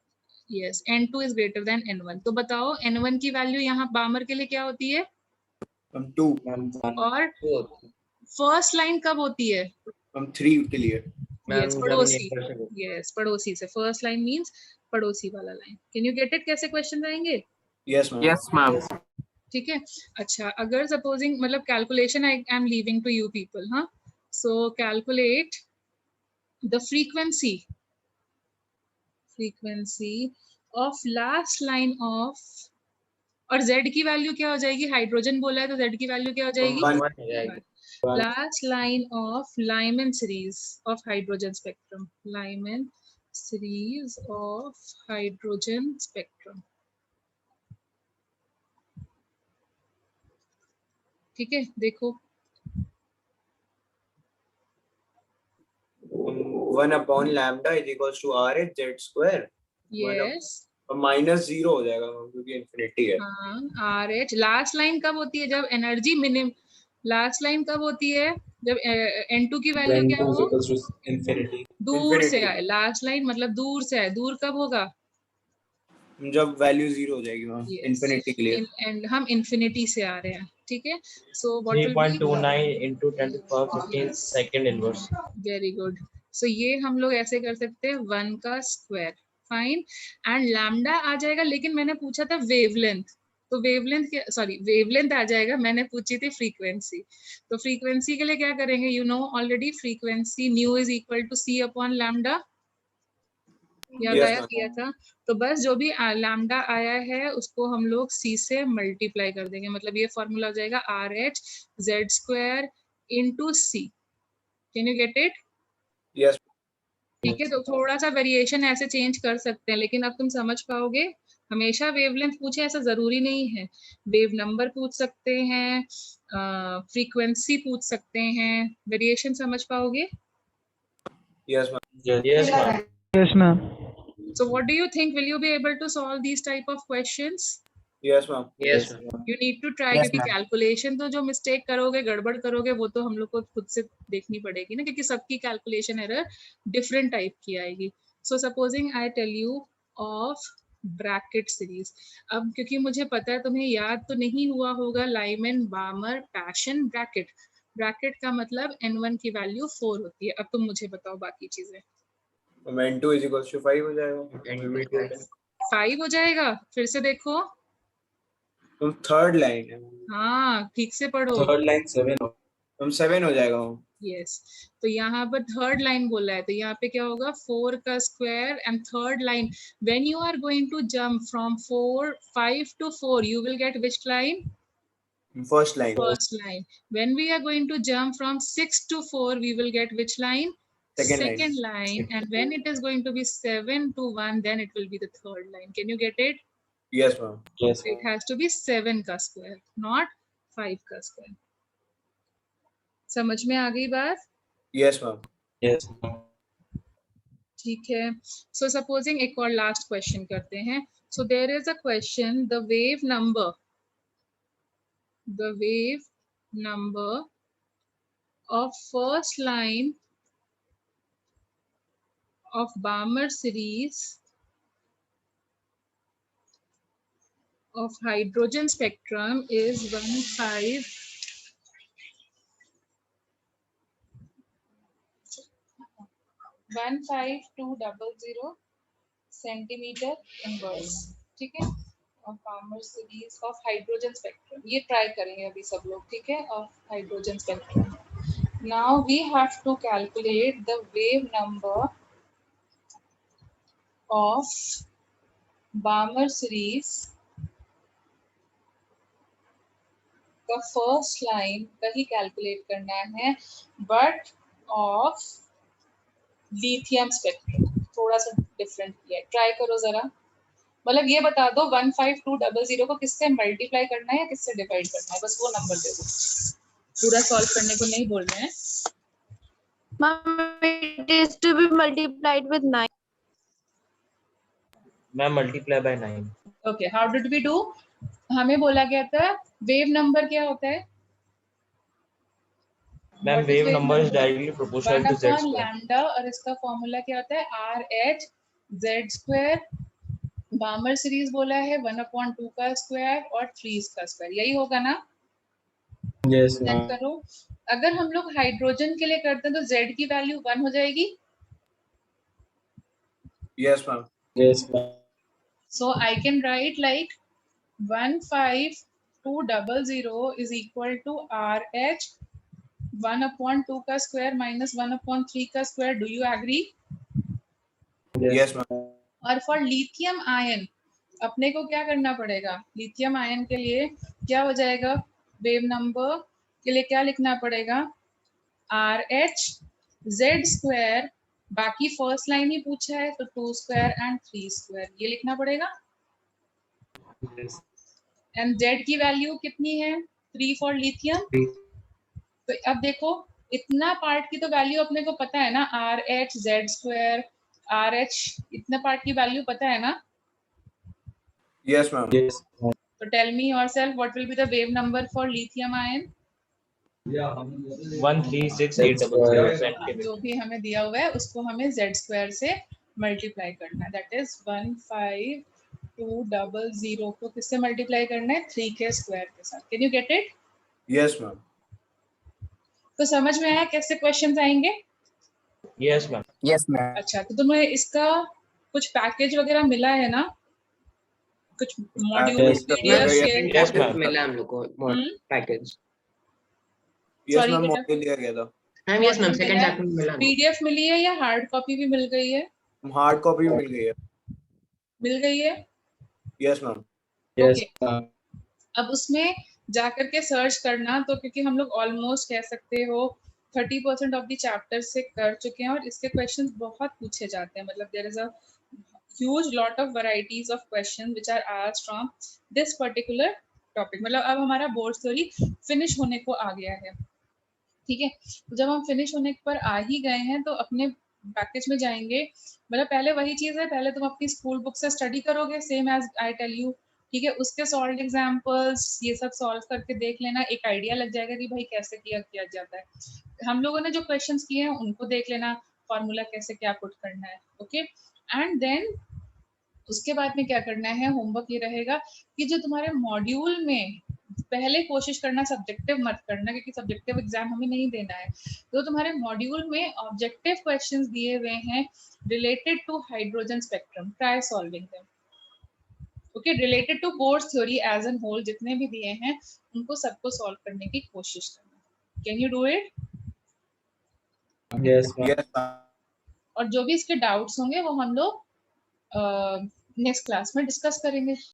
Yes, N2 is greater than N1। तो बताओ N1 की value यहाँ बामर के लिए क्या होती है? 2 Ma'am, 1 और 2 फर्स्ट लाइन कब होती है? 3 के लिए। यस, मैम जब पड़ोसी। नेबर से होती यस, पड़ोसी से। फर्स्ट लाइन मींस पड़ोसी वाला line. Can you get it? कैसे क्वेश्चन आएंगे? Yes, ma'am. Yes, ma'am. ठीक है। अच्छा अगर सपोजिंग, मतलब calculation I am leaving to you people. हाँ, so calculate the frequency of last line of, और z की वैल्यू क्या हो जाएगी? हाइड्रोजन बोला है तो z की वैल्यू क्या हो जाएगी? 1 1 हो जाएगी। Last line of Lyman series of hydrogen spectrum. Lyman series of hydrogen spectrum. ठीक है, देखो 1 upon lambda is equals to RH z square. Yes. Minus 0 हो जाएगा क्योंकि इंफिनिटी है। हाँ, RH लास्ट लाइन कब होती है? जब एनर्जी मिनिमम। लास्ट लाइन कब होती है? जब N2 की वैल्यू when क्या 2 is हो? equals to infinity. दूर से Infinity. आए। लास्ट लाइन मतलब दूर से आए। दूर कब होगा? जब वैल्यू 0 हो जाएगी वहाँ Yes. इंफिनिटी के लिए। एंड हम इंफिनिटी से आ रहे हैं। ठीक है, so what will be 3.29 into 10 to the power 15 second inverse। Very good. So ये हम लोग ऐसे कर सकते हैं 1 का स्क्वायर। फाइन। एंड लैम्डा आ जाएगा, लेकिन मैंने पूछा था वेवलेंथ, तो वेवलेंथ, सॉरी वेवलेंथ आ जाएगा, मैंने पूछी थी फ्रीक्वेंसी। तो फ्रीक्वेंसी के लिए क्या करेंगे? You know already, frequency nu is equal to c upon lambda. याद Yes, आया? ma'am. किया था। तो बस जो भी लैम्डा आया है उसको हम लोग सी से मल्टीप्लाई कर देंगे। मतलब ये फॉर्मूला हो जाएगा RH Z square into c. Can you get it? Yes. ठीक है, तो थोड़ा सा वेरिएशन ऐसे चेंज कर सकते हैं, लेकिन अब तुम समझ पाओगे। हमेशा वेवलेंथ पूछे ऐसा जरूरी नहीं है। वेव नंबर पूछ सकते हैं, फ्रीक्वेंसी पूछ सकते हैं, वेरिएशन समझ पाओगे। Yes, ma'am. Yes ma'am। Yes, ma'am. So what do you think? Will you be able to solve these type of questions? Yes, ma'am. Yes, Yes, ma'am. ma'am. You need to try, Yes, क्योंकि ma'am. Calculation तो जो mistake करोगे, गड़बड़ करोगे, वो तो हम लोग को खुद से देखनी पड़ेगी ना, क्योंकि सबकी कैलकुलेशन एरर डिफरेंट टाइप की आएगी। So supposing I tell you of Brackett series. अब क्योंकि मुझे पता है तुम्हें याद तो नहीं हुआ होगा, लाइमन बामर पैशन ब्रैकेट। ब्रैकेट का मतलब N1 की वैल्यू 4 होती है। अब तुम मुझे बताओ बाकी चीजें। N2 is equals to 5 हो जाएगा। 5 हो जाएगा? फिर से देखो। तुम थर्ड लाइन है। हाँ, ठीक से पढ़ो। Third line 7. तुम 7 हो जाएगा। यस, तो यहाँ पर थर्ड लाइन बोला है, तो यहाँ पे क्या होगा? 4 का square and third line. When you are going to jump from 5 to 4, you will get which line? First line. First line. When we are going to jump from 6 to 4, we will get which line? Second line. line. And when it is going to be 7 to 1, then it will be the third line. Can you get it? Yes, ma'am. Yes, It has to be 7 का square, not 5 का square. समझ में आ गई बात? Yes, ma'am. yes, ma'am. ठीक है। सो supposing एक और लास्ट क्वेश्चन करते हैं। So there is a question, the wave number of first line of Balmer series of hydrogen spectrum is 15200 centimeter inverse, ठीक है, of Balmer series of hydrogen spectrum. ये try करेंगे अभी सब लोग, ठीक है, of hydrogen spectrum. Now we have to calculate the wave number of Balmer series का फर्स्ट लाइन का ही कैलकुलेट करना है, बट ऑफ लिथियम स्पेक्ट्रम थोड़ा सा डिफरेंट किया है. ट्राई करो जरा, मतलब ये बता दो 15200 को किससे मल्टीप्लाई करना है या किससे डिवाइड करना है, बस वो नंबर दे दो. पूरा सॉल्व करने को नहीं बोल रहे हैं. Ma'am, it is to be multiplied with 9. Ma'am, multiply by 9. Okay, how did we do? हमें बोला गया था वेव नंबर क्या होता है? Ma'am, What is wave wave number is number? directly proportional to z 1 upon square. lambda, और इसका formula क्या होता है? RH z square. बामर सीरीज बोला है 1/2 का स्क्वायर और 3 का स्क्वायर, यही होगा ना? Yes, check ma'am. करो. अगर हम लोग हाइड्रोजन के लिए करते हैं तो z की वैल्यू 1 हो जाएगी. Yes, ma'am. Yes, ma'am. So I can write like 15200 is equal to RH 1/2 का स्क्वायर minus 1/3 का square. Do you agree? Yes, ma'am. और फॉर लिथियम आयन अपने को क्या करना पड़ेगा? लिथियम आयन के लिए क्या हो जाएगा? वेव नंबर के लिए क्या लिखना पड़ेगा? RH z स्क्वायर, बाकी फर्स्ट लाइन ही पूछा है तो 2 स्क्वायर एंड 3 स्क्वायर, ये लिखना पड़ेगा. Yes. एंड z की वैल्यू कितनी है? 3 फॉर लिथियम. तो अब देखो, इतना पार्ट की तो वैल्यू अपने को पता है ना, RH z स्क्वायर RH, इतना पार्ट की वैल्यू पता है ना? Yes, ma'am. Yes, ma'am. So tell me yourself, what will be the wave number for lithium ion? 136,800 centimeter. जो भी हमें दिया हुआ है उसको हमें z स्क्वायर से मल्टीप्लाई करना है. दैट इज 15200 को किससे मल्टीप्लाई करना है? 3 के स्क्वायर के साथ. Can you get it? Yes, ma'am. तो समझ में आया कैसे क्वेश्चंस आएंगे? Yes, ma'am. Yes, ma'am. अच्छा, तो तुम्हें इसका कुछ पैकेज वगैरह मिला है ना? कुछ module Yes, PDF yes, share yes, किया? ma'am. मिला हम लोग को पैकेज. Yes, Sorry, ma'am. बेटा. मॉड्यूल दिया गया था. Ma'am yes ma'am second chapter में मिला. पीडीएफ मिली है या हार्ड कॉपी भी मिल गई है? हार्ड कॉपी मिल गई है. मिल गई है. Yes, ma'am. yes, Okay. ma'am. अब उसमें जाकर के सर्च करना, तो क्योंकि हम लोग ऑलमोस्ट कह सकते हो 30% ऑफ द चैप्टर से कर चुके हैं और इसके क्वेश्चंस बहुत पूछे जाते हैं. मतलब there is a huge lot of varieties of question which are asked from this particular topic. मतलब अब हमारा बोर्ड थ्योरी फिनिश होने को आ गया है, ठीक है. तो जब हम फिनिश होने पर आ ही गए हैं तो अपने पैकेज में जाएंगे. मतलब पहले वही चीज है, पहले तुम अपनी स्कूल बुक से स्टडी करोगे, same as I tell you, ठीक है. उसके सॉल्व एग्जांपल्स ये सब सॉल्व करके देख लेना, एक आइडिया लग जाएगा कि भाई कैसे किया जाता है. हम लोगों ने जो क्वेश्चंस किए हैं उनको देख लेना, फॉर्मूला कैसे क्या पुट करना है. ओके, एंड देन उसके बाद में क्या करना है, होमवर्क ये रहेगा कि जो तुम्हारे मॉड्यूल में पहले कोशिश करना सब्जेक्टिव मत करना, क्योंकि सब्जेक्टिव एग्जाम हमें नहीं देना है. तो तुम्हारे मॉड्यूल में ऑब्जेक्टिव क्वेश्चंस दिए हुए हैं related to hydrogen spectrum, try solving them. Okay, related to Bohr theory as an whole जितने भी दिए हैं उनको सबको सॉल्व करने की कोशिश करना. Can you do it? Yes, ma'am. Yes, ma'am. और जो भी इसके डाउट्स होंगे वो हम लोग नेक्स्ट क्लास में डिस्कस करेंगे.